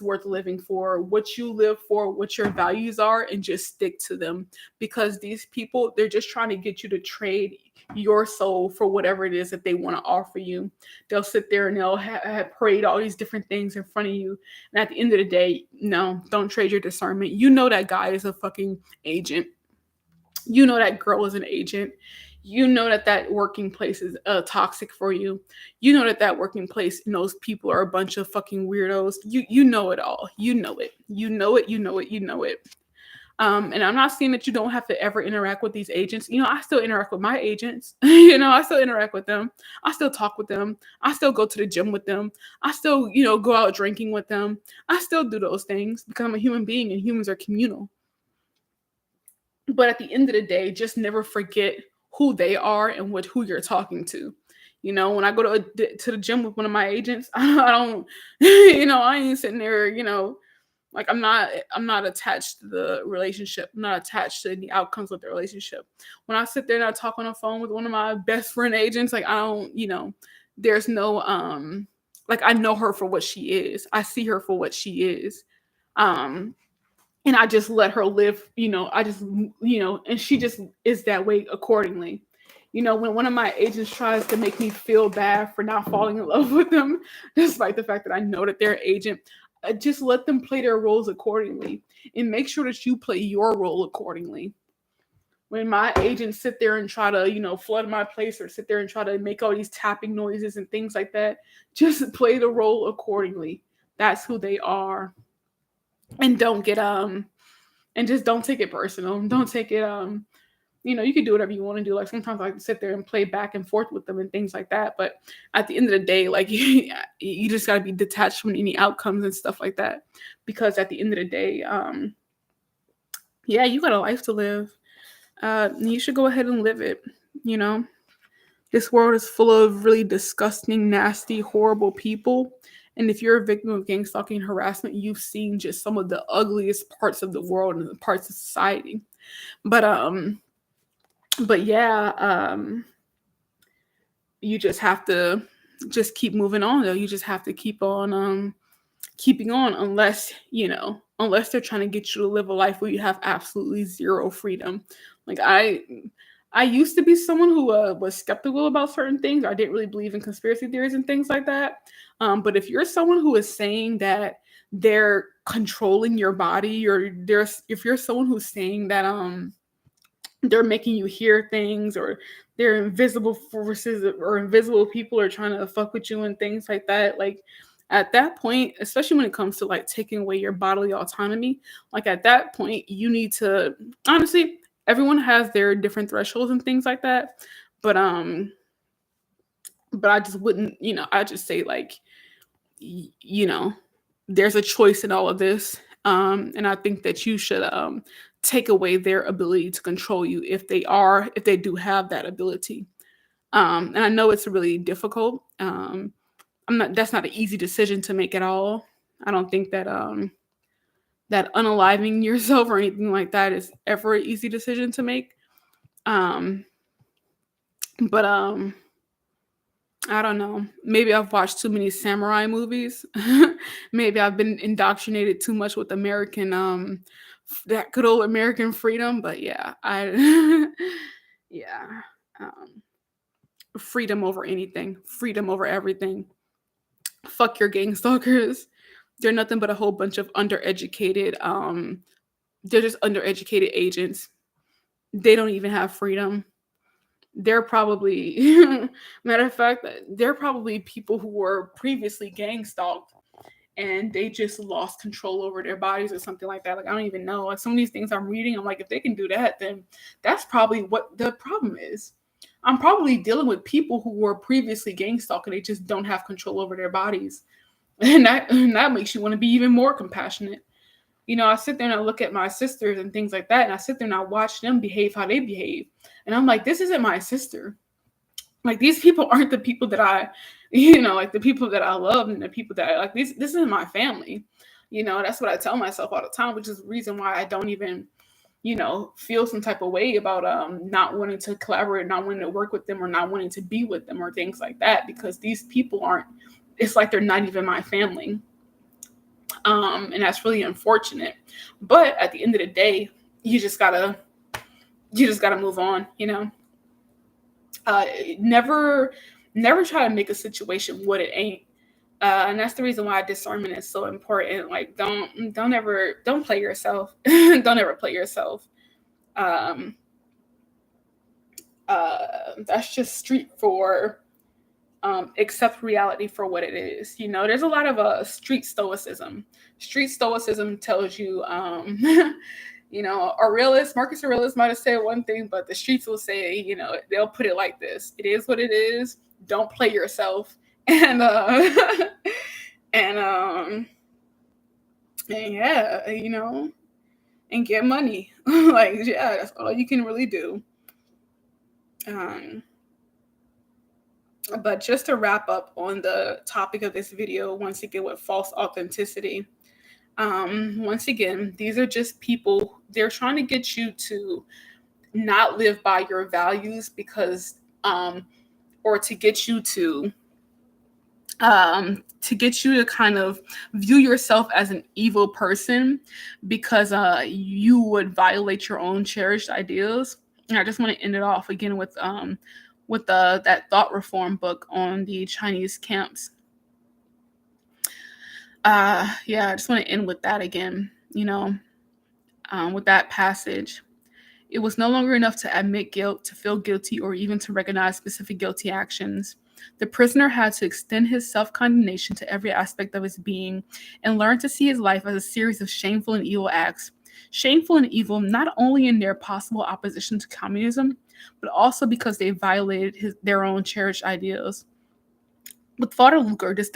worth living for, what you live for, what your values are, and just stick to them. Because these people, they're just trying to get you to trade your soul for whatever it is that they want to offer you. They'll sit there and they'll have parade all these different things in front of you, and at the end of the day, no, don't trade your discernment. That guy is a fucking agent. That girl is an agent. That working place is toxic for you. That working place and those people are a bunch of fucking weirdos. You know it all. You know it. You know it. You know it. You know it. And I'm not saying that you don't have to ever interact with these agents. I still interact with my agents. I still interact with them. I still talk with them. I still go to the gym with them. I still, go out drinking with them. I still do those things because I'm a human being and humans are communal. But at the end of the day, just never forget who they are and who you're talking to. When I go to the gym with one of my agents, I don't, I ain't sitting there, like I'm not attached to the relationship. I'm not attached to any outcomes of the relationship. When I sit there and I talk on the phone with one of my best friend agents, like I don't, there's no like I know her for what she is. I see her for what she is. And I just let her live, I just, and she just is that way accordingly. When one of my agents tries to make me feel bad for not falling in love with them, despite the fact that I know that they're an agent, just let them play their roles accordingly and make sure that you play your role accordingly. When my agents sit there and try to, flood my place or sit there and try to make all these tapping noises and things like that, just play the role accordingly. That's who they are. And don't get and just don't take it personal. Don't take it you can do whatever you want to do. Like sometimes I can sit there and play back and forth with them and things like that. But at the end of the day, like you just gotta be detached from any outcomes and stuff like that. Because at the end of the day, yeah, you got a life to live. You should go ahead and live it. This world is full of really disgusting, nasty, horrible people. And if you're a victim of gang stalking and harassment, you've seen just some of the ugliest parts of the world and the parts of society. But yeah, you just have to just keep moving on though. You just have to keep on keeping on unless, unless they're trying to get you to live a life where you have absolutely zero freedom. Like I used to be someone who was skeptical about certain things. I didn't really believe in conspiracy theories and things like that. But if you're someone who is saying that they're controlling your body, or if you're someone who's saying that they're making you hear things, or they're invisible forces or invisible people are trying to fuck with you and things like that, like at that point, especially when it comes to like taking away your bodily autonomy, like at that point you need to, honestly, everyone has their different thresholds and things like that, but I just wouldn't, I just say like, you know, there's a choice in all of this. And I think that you should take away their ability to control you if they do have that ability. And I know it's really difficult. That's not an easy decision to make at all. I don't think that that unaliving yourself or anything like that is ever an easy decision to make. Um, but I don't know. Maybe I've watched too many samurai movies. Maybe I've been indoctrinated too much with that good old American freedom. But yeah, yeah, um, freedom over anything, freedom over everything. Fuck your gang stalkers. They're nothing but a whole bunch of undereducated. They're just undereducated agents. They don't even have freedom. They're probably matter of fact, they're probably people who were previously gang stalked and they just lost control over their bodies or something like that. Like I don't even know. Like some of these things I'm reading, I'm like, if they can do that, then that's probably what the problem is. I'm probably dealing with people who were previously gang stalked and they just don't have control over their bodies. And that makes you want to be even more compassionate. I sit there and I look at my sisters and things like that, and I sit there and I watch them behave how they behave. And I'm like, this isn't my sister. Like these people aren't the people that I, like the people that I love and the people that I like. This isn't my family. That's what I tell myself all the time, which is the reason why I don't even, feel some type of way about not wanting to collaborate, not wanting to work with them, or not wanting to be with them or things like that, because these people aren't, it's like they're not even my family. And that's really unfortunate. But at the end of the day, you just gotta move on. Never try to make a situation what it ain't. And that's the reason why discernment is so important. Like, don't play yourself. Don't ever play yourself. Um, that's just street for accept reality for what it is. There's a lot of street stoicism. Street stoicism tells you, Marcus Aurelius might have said one thing, but the streets will say, they'll put it like this: it is what it is. Don't play yourself, and and yeah, and get money. Like, yeah, that's all you can really do. But just to wrap up on the topic of this video, once again, with false authenticity, once again, these are just people, they're trying to get you to not live by your values because, or to get you to kind of view yourself as an evil person because you would violate your own cherished ideals. And I just want to end it off again with that thought reform book on the Chinese camps. I just want to end with that again, with that passage. It was no longer enough to admit guilt, to feel guilty, or even to recognize specific guilty actions. The prisoner had to extend his self-condemnation to every aspect of his being and learn to see his life as a series of shameful and evil acts. Shameful and evil not only in their possible opposition to communism, but also because they violated their own cherished ideals. With Father Luker, this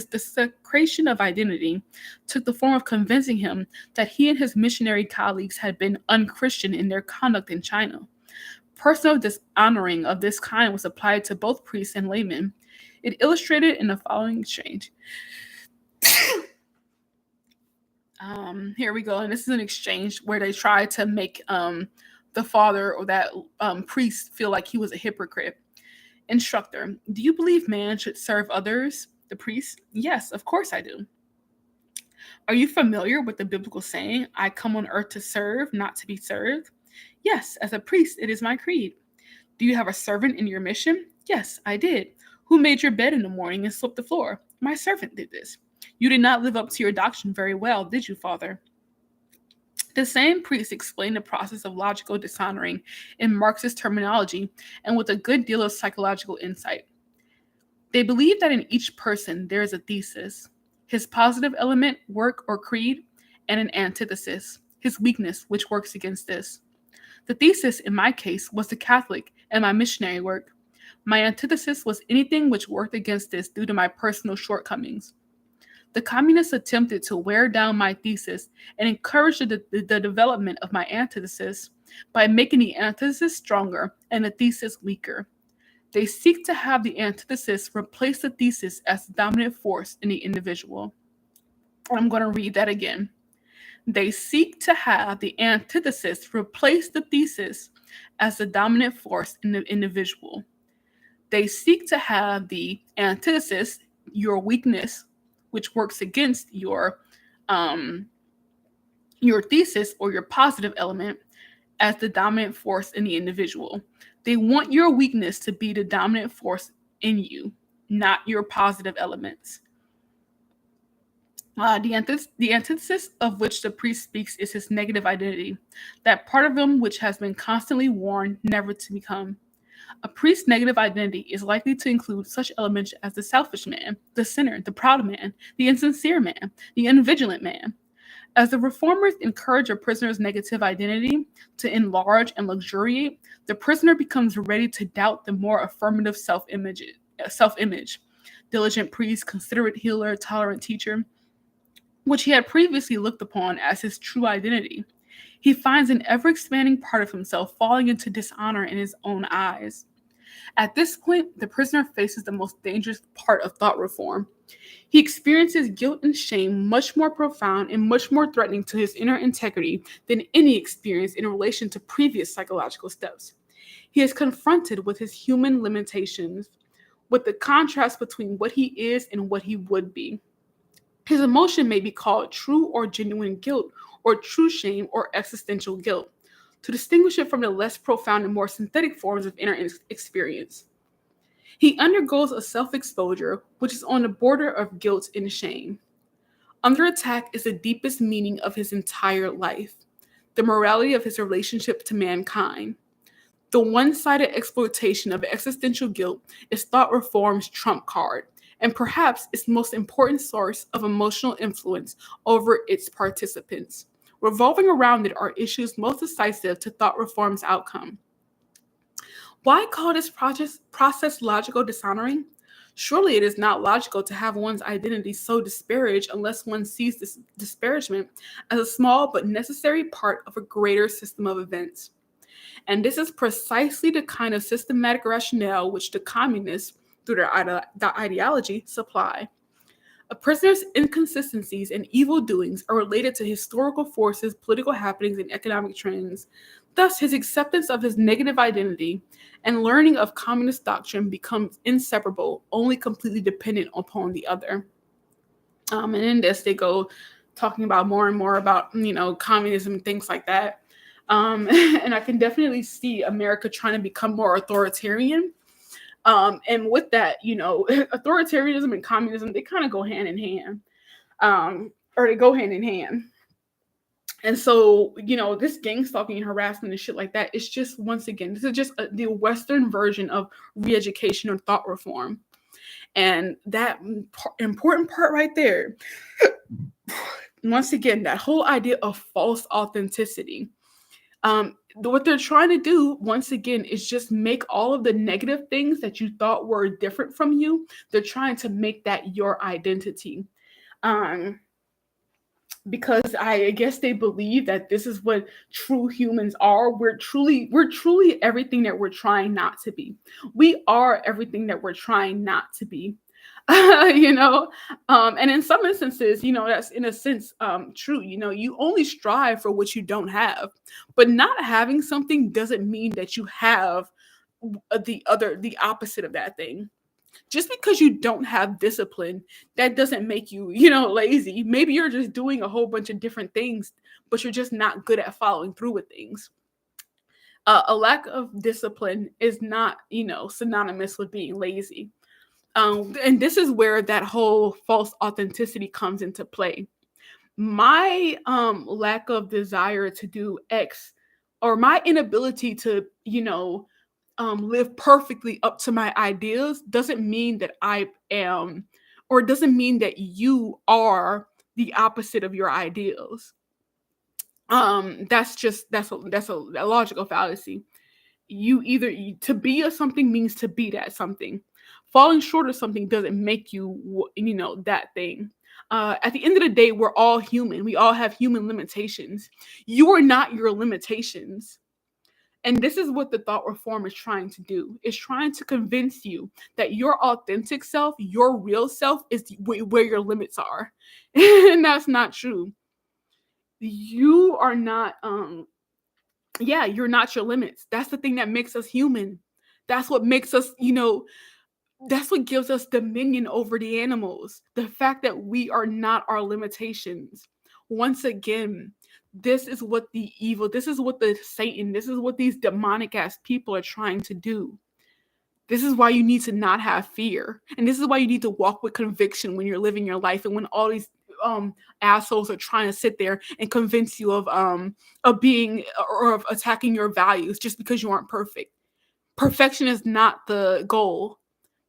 desecration of identity took the form of convincing him that he and his missionary colleagues had been unchristian in their conduct in China. Personal dishonoring of this kind was applied to both priests and laymen. It illustrated in the following exchange. Here we go. And this is an exchange where they tried to make the father or that priest feel like he was a hypocrite. Instructor: do you believe man should serve others? The priest: yes, of course I do. Are you familiar with the biblical saying, I come on earth to serve, not to be served? Yes, as a priest, it is my creed. Do you have a servant in your mission? Yes, I did. Who made your bed in the morning and swept the floor? My servant did this. You did not live up to your doctrine very well, did you, Father? The same priests explained the process of logical dishonoring in Marxist terminology and with a good deal of psychological insight. They believe that in each person there is a thesis, his positive element, work, or creed, and an antithesis, his weakness, which works against this. The thesis, in my case, was the Catholic and my missionary work. My antithesis was anything which worked against this due to my personal shortcomings. The communists attempted to wear down my thesis and encouraged the development of my antithesis by making the antithesis stronger and the thesis weaker. They seek to have the antithesis replace the thesis as the dominant force in the individual. I'm going to read that again. They seek to have the antithesis replace the thesis as the dominant force in the individual. They seek to have the antithesis, your weakness, which works against your thesis or your positive element, as the dominant force in the individual. They want your weakness to be the dominant force in you, not your positive elements. The antithesis of which the priest speaks is his negative identity, that part of him which has been constantly warned never to become. A priest's negative identity is likely to include such elements as the selfish man, the sinner, the proud man, the insincere man, the unvigilant man. As the reformers encourage a prisoner's negative identity to enlarge and luxuriate, the prisoner becomes ready to doubt the more affirmative self-image. Diligent priest, considerate healer, tolerant teacher, which he had previously looked upon as his true identity. He finds an ever-expanding part of himself falling into dishonor in his own eyes. At this point, the prisoner faces the most dangerous part of thought reform. He experiences guilt and shame much more profound and much more threatening to his inner integrity than any experience in relation to previous psychological steps. He is confronted with his human limitations, with the contrast between what he is and what he would be. His emotion may be called true or genuine guilt, or true shame or existential guilt, to distinguish it from the less profound and more synthetic forms of inner experience. He undergoes a self-exposure which is on the border of guilt and shame. Under attack is the deepest meaning of his entire life, the morality of his relationship to mankind. The one-sided exploitation of existential guilt is thought reform's trump card, and perhaps its most important source of emotional influence over its participants. Revolving around it are issues most decisive to thought reform's outcome. Why call this process logical dishonoring? Surely it is not logical to have one's identity so disparaged unless one sees this disparagement as a small but necessary part of a greater system of events. And this is precisely the kind of systematic rationale which the communists, through their ideology, supply. A prisoner's inconsistencies and evil doings are related to historical forces, political happenings, and economic trends. Thus, his acceptance of his negative identity and learning of communist doctrine becomes inseparable, only completely dependent upon the other. And in this, they go talking about more and more about, communism and things like that. And I can definitely see America trying to become more authoritarian. And with that, authoritarianism and communism, they kind of go hand in hand, or they go hand in hand. And so, this gang stalking and harassment and shit like that, it's just, once again, this is just the Western version of re-education or thought reform. And that important part right there, once again, that whole idea of false authenticity. What they're trying to do, once again, is just make all of the negative things that you thought were different from you, they're trying to make that your identity. Because I guess they believe that this is what true humans are. We're truly everything that we're trying not to be. We are everything that we're trying not to be. And in some instances, that's in a sense true. You only strive for what you don't have, but not having something doesn't mean that you have the opposite of that thing. Just because you don't have discipline, that doesn't make you, lazy. Maybe you're just doing a whole bunch of different things, but you're just not good at following through with things. A lack of discipline is not, synonymous with being lazy. And this is where that whole false authenticity comes into play. My lack of desire to do X, or my inability to, live perfectly up to my ideas, doesn't mean that I am, or doesn't mean that you are the opposite of your ideals. That's a logical fallacy. To be a something means to be that something. Falling short of something doesn't make you, that thing. At the end of the day, we're all human. We all have human limitations. You are not your limitations. And this is what the thought reform is trying to do. It's trying to convince you that your authentic self, your real self, is where your limits are. And that's not true. You are not, you're not your limits. That's the thing that makes us human. That's what makes us, that's what gives us dominion over the animals. The fact that we are not our limitations. Once again, this is what this is what the Satan, this is what these demonic ass people are trying to do. This is why you need to not have fear. And this is why you need to walk with conviction when you're living your life, and when all these assholes are trying to sit there and convince you of being, or of attacking your values just because you aren't perfect. Perfection is not the goal.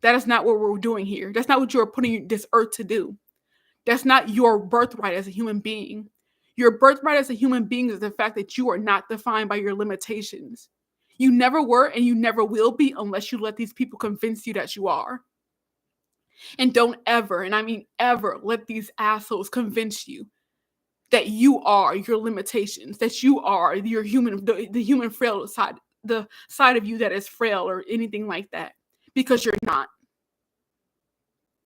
That is not what we're doing here. That's not what you're putting this earth to do. That's not your birthright as a human being. Your birthright as a human being is the fact that you are not defined by your limitations. You never were, and you never will be, unless you let these people convince you that you are. And don't ever, and I mean ever, let these assholes convince you that you are your limitations, that you are your the human frail side, the side of you that is frail, or anything like that, because you're not.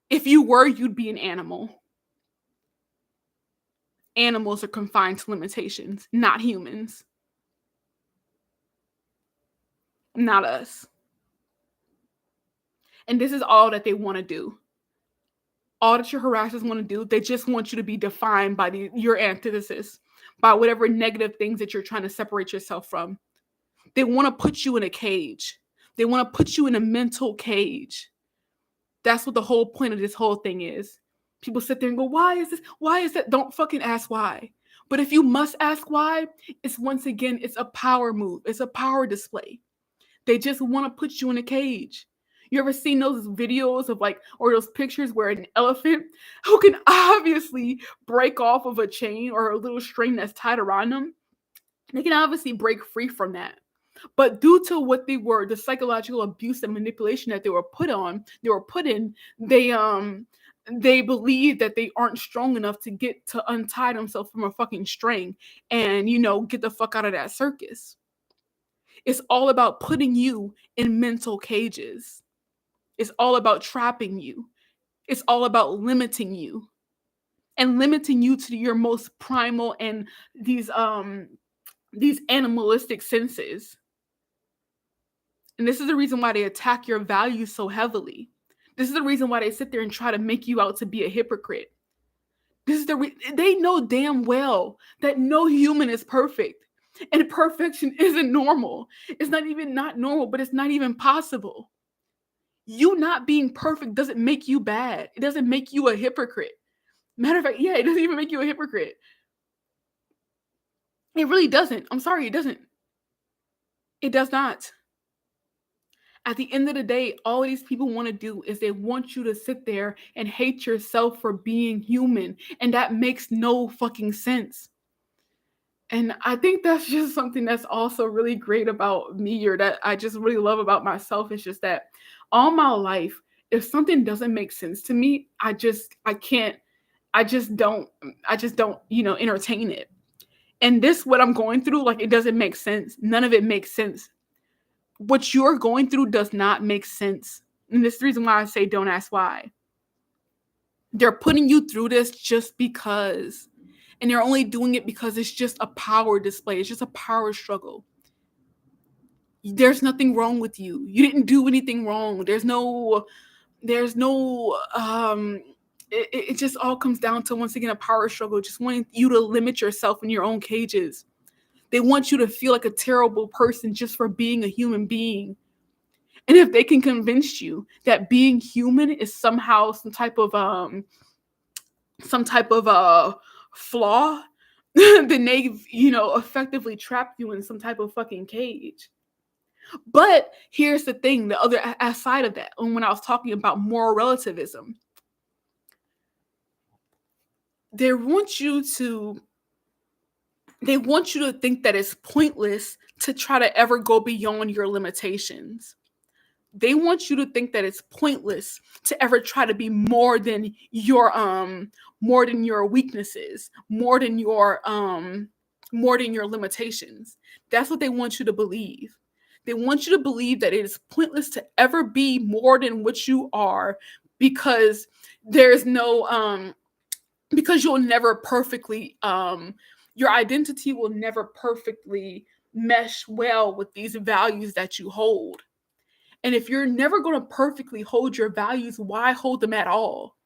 If you were, you'd be an animal. Animals are confined to limitations, not humans. Not us. And this is all that they want to do. All that your harassers want to do, they just want you to be defined by your antithesis, by whatever negative things that you're trying to separate yourself from. They want to put you in a cage. They want to put you in a mental cage. That's what the whole point of this whole thing is. People sit there and go, why is this? Why is that? Don't fucking ask why. But if you must ask why, it's once again, it's a power move. It's a power display. They just want to put you in a cage. You ever seen those videos of or those pictures where an elephant who can obviously break off of a chain or a little string that's tied around them, they can obviously break free from that. But due to what they were, the psychological abuse and manipulation that they were put in, they believe that they aren't strong enough to untie themselves from a fucking string and, get the fuck out of that circus. It's all about putting you in mental cages. It's all about trapping you. It's all about limiting you. And limiting you to your most primal and these animalistic senses. And this is the reason why they attack your values so heavily. This is the reason why they sit there and try to make you out to be a hypocrite. They know damn well that no human is perfect. And perfection isn't normal. It's not even not normal, but it's not even possible. You not being perfect doesn't make you bad. It doesn't make you a hypocrite. Matter of fact, it doesn't even make you a hypocrite. It really doesn't. I'm sorry, it doesn't. It does not. At the end of the day, all these people want to do is they want you to sit there and hate yourself for being human. And that makes no fucking sense. And I think that's just something that's also really great about me, or that I just really love about myself. It's just that all my life, if something doesn't make sense to me, I just don't, entertain it. And this, what I'm going through, it doesn't make sense. None of it makes sense. What you're going through does not make sense. And this is the reason why I say don't ask why. They're putting you through this just because. And they're only doing it because it's just a power display. It's just a power struggle. There's nothing wrong with you. You didn't do anything wrong. There's no There's no it just all comes down to, once again, a power struggle, just wanting you to limit yourself in your own cages. They want you to feel like a terrible person just for being a human being. And if they can convince you that being human is somehow some type of flaw, then they've, effectively trapped you in some type of fucking cage. But here's the thing, the other side of that, when I was talking about moral relativism, they want you to think that it's pointless to try to ever go beyond your limitations. They want you to think that it's pointless to ever try to be more than your weaknesses, more than your limitations. That's what they want you to believe. They want you to believe that it is pointless to ever be more than what you are, because there's no because you'll never perfectly your identity will never perfectly mesh well with these values that you hold. And if you're never going to perfectly hold your values, why hold them at all?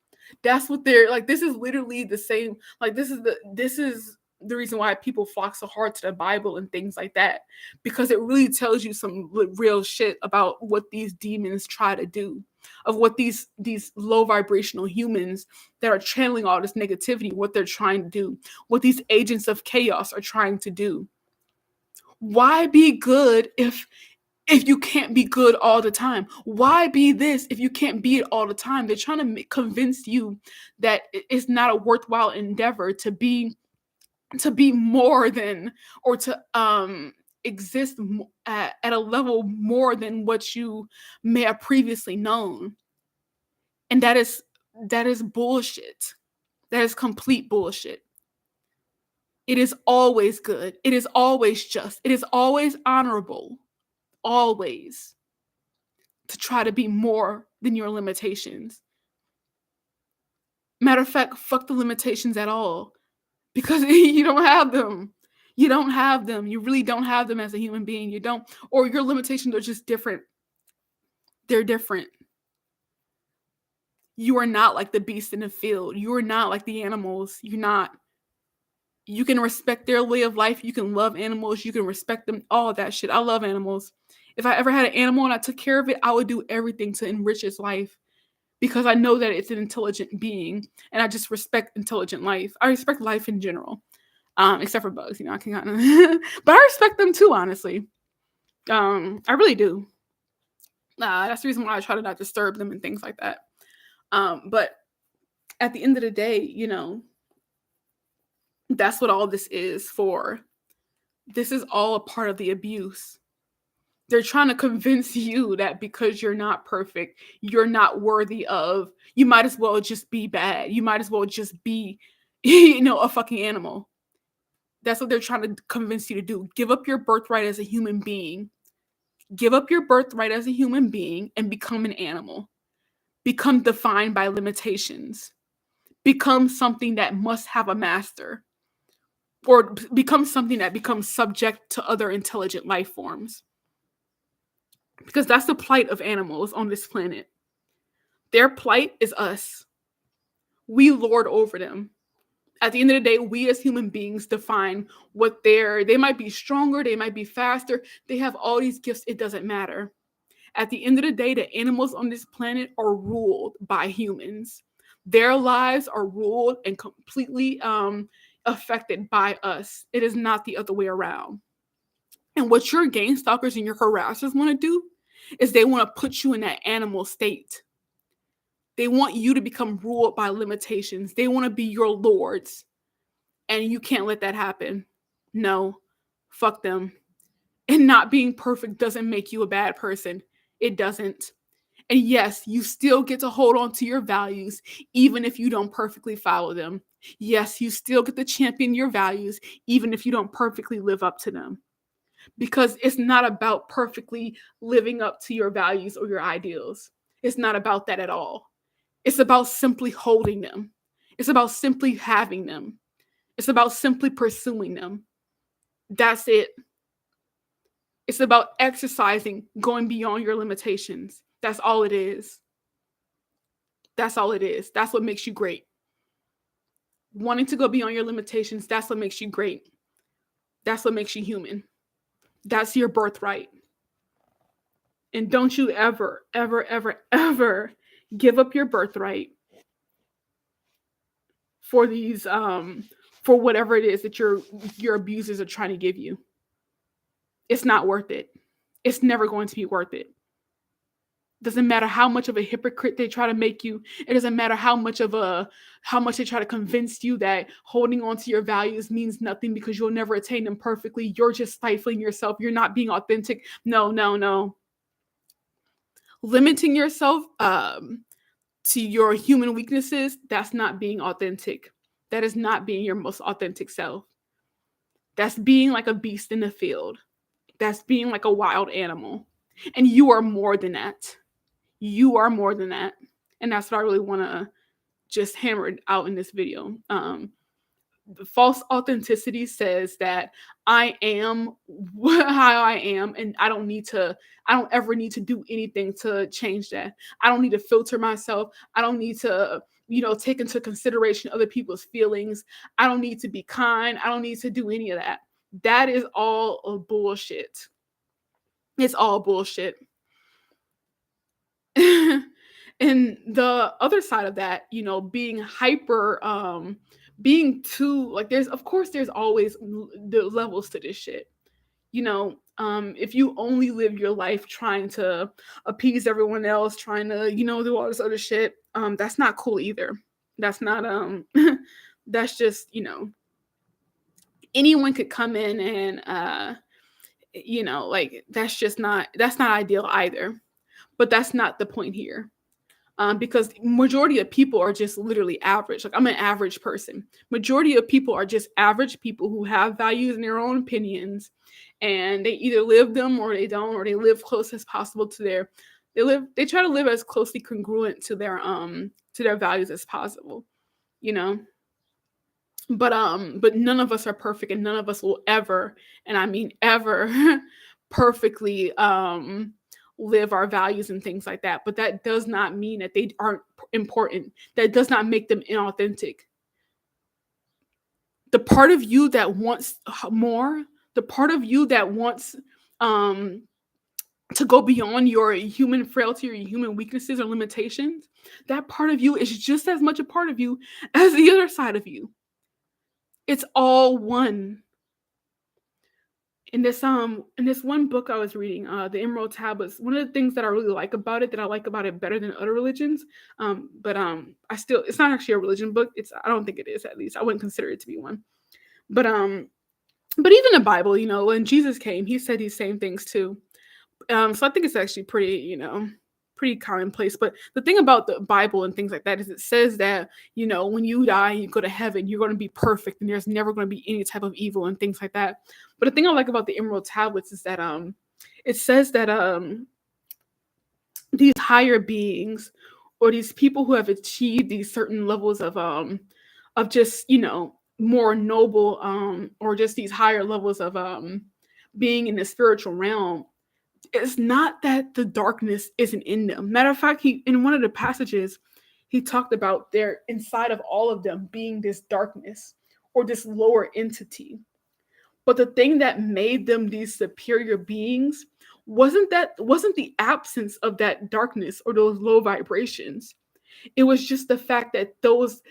That's what they're like. This is literally the same. Like, this is the reason why people flock so hard to the Bible and things like that, because it really tells you some real shit about what these demons try to do, of what these low vibrational humans that are channeling all this negativity, what they're trying to do, what these agents of chaos are trying to do. Why be good if you can't be good all the time? Why be this if you can't be it all the time? They're trying to convince you that it's not a worthwhile endeavor to be more than, or to exist at a level more than what you may have previously known. And that is bullshit. That is complete bullshit. It is always good. It is always just. It is always honorable. Always. To try to be more than your limitations. Matter of fact, fuck the limitations at all, because you don't have them. You don't have them. You really don't have them as a human being. You don't, or your limitations are just different. They're different. You are not like the beast in the field. You are not like the animals. You're not. You can respect their way of life. You can love animals. You can respect them. All of that shit. I love animals. If I ever had an animal and I took care of it, I would do everything to enrich its life, because I know that it's an intelligent being, and I just respect intelligent life. I respect life in general, except for bugs. I can kind of, but I respect them too, honestly. I really do. That's the reason why I try to not disturb them and things like that. But at the end of the day, that's what all this is for. This is all a part of the abuse. They're trying to convince you that because you're not perfect, you're not worthy of, you might as well just be bad. You might as well just be, a fucking animal. That's what they're trying to convince you to do. Give up your birthright as a human being. Give up your birthright as a human being and become an animal. Become defined by limitations. Become something that must have a master. Or become something that becomes subject to other intelligent life forms. Because that's the plight of animals on this planet. Their plight is us. We lord over them. At the end of the day, we as human beings define what they might be stronger, they might be faster, they have all these gifts, it doesn't matter. At the end of the day, the animals on this planet are ruled by humans. Their lives are ruled and completely affected by us. It is not the other way around. And what your game stalkers and your harassers want to do is they want to put you in that animal state. They want you to become ruled by limitations. They want to be your lords. And you can't let that happen. No, fuck them. And not being perfect doesn't make you a bad person. It doesn't. And yes, you still get to hold on to your values, even if you don't perfectly follow them. Yes, you still get to champion your values, even if you don't perfectly live up to them. Because it's not about perfectly living up to your values or your ideals. It's not about that at all. It's about simply holding them. It's about simply having them. It's about simply pursuing them. That's it. It's about exercising, going beyond your limitations. That's all it is. That's all it is. That's what makes you great. Wanting to go beyond your limitations, that's what makes you great. That's what makes you human. That's your birthright. And don't you ever, ever, ever, ever give up your birthright for these for whatever it is that your abusers are trying to give you. It's not worth it. It's never going to be worth it. Doesn't matter how much of a hypocrite they try to make you. It doesn't matter how much they try to convince you that holding on to your values means nothing because you'll never attain them perfectly. You're just stifling yourself. You're not being authentic. No, no, no. Limiting yourself to your human weaknesses, that's not being authentic. That is not being your most authentic self. That's being like a beast in the field. That's being like a wild animal. And you are more than that. You are more than that. And that's what I really want to just hammer it out in this video. The false authenticity says that I am how I am, and I don't ever need to do anything to change that. I don't need to filter myself. I don't need to, take into consideration other people's feelings. I don't need to be kind. I don't need to do any of that. That is all bullshit. It's all bullshit. And the other side of that, being hyper, being too like there's always the levels to this shit. If you only live your life trying to appease everyone else, trying to, do all this other shit, that's not cool either. That's not that's just, anyone could come in and that's not ideal either. But that's not the point here. Because majority of people are just literally average. Like, I'm an average person. Majority of people are just average people who have values and their own opinions, and they either live them or they don't, or they live close as possible to they try to live as closely congruent to their values as possible, But none of us are perfect, and none of us will ever, and I mean ever, perfectly live our values and things like that. But that does not mean that they aren't important. That does not make them inauthentic. The part of you that wants more, the part of you that wants to go beyond your human frailty or your human weaknesses or limitations, that part of you is just as much a part of you as the other side of you. It's all one. In this one book I was reading, the Emerald Tablets, one of the things that I really like about it, that I like about it better than other religions, it's not actually a religion book. I don't think it is, at least. I wouldn't consider it to be one. But even the Bible, when Jesus came, he said these same things too. So I think it's actually pretty commonplace. But the thing about the Bible and things like that is it says that, when you die and you go to heaven, you're going to be perfect and there's never going to be any type of evil and things like that. But the thing I like about the Emerald Tablets is that it says that these higher beings, or these people who have achieved these certain levels of just, more noble, or just these higher levels of being in the spiritual realm, it's not that the darkness isn't in them. Matter of fact, in one of the passages, he talked about there inside of all of them being this darkness or this lower entity. But the thing that made them these superior beings wasn't the absence of that darkness or those low vibrations. It was just the fact that those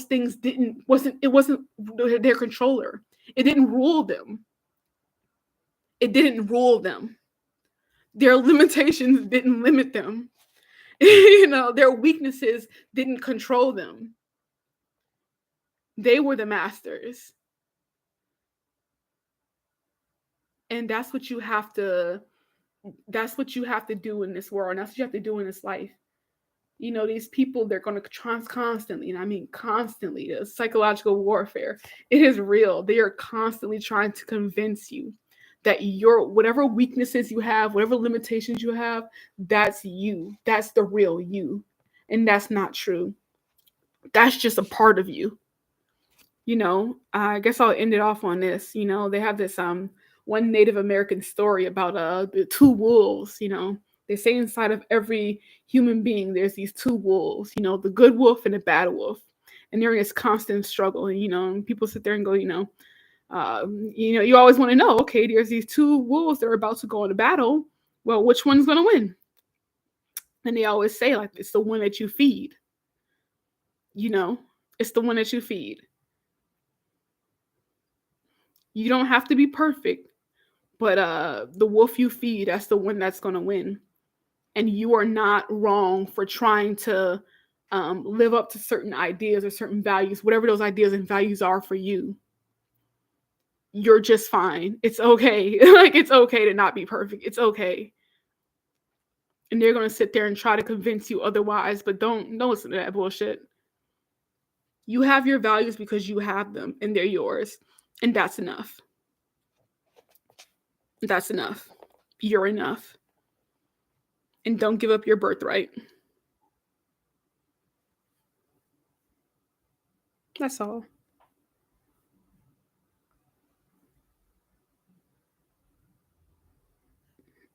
things wasn't their controller. It didn't rule them. It didn't rule them. Their limitations didn't limit them. Their weaknesses didn't control them. They were the masters. And that's what you have to do in this world. And that's what you have to do in this life. These people, they're going to constantly, and I mean constantly, the psychological warfare, it is real. They are constantly trying to convince you that whatever weaknesses you have, whatever limitations you have, that's you. That's the real you. And that's not true. That's just a part of you. I guess I'll end it off on this. They have this one Native American story about the two wolves, They say inside of every human being, there's these two wolves, the good wolf and the bad wolf. And they're in this constant struggle. And people sit there and go, you always want to know, okay, there's these two wolves that are about to go into battle. Well, which one's going to win? And they always say, like, it's the one that you feed. It's the one that you feed. You don't have to be perfect, but the wolf you feed, that's the one that's going to win. And you are not wrong for trying to live up to certain ideas or certain values, whatever those ideas and values are for you. You're just fine. It's okay. Like, it's okay to not be perfect. It's okay. And they're going to sit there and try to convince you otherwise, but don't listen to that bullshit. You have your values because you have them and they're yours. And that's enough. That's enough. You're enough. And don't give up your birthright. That's all.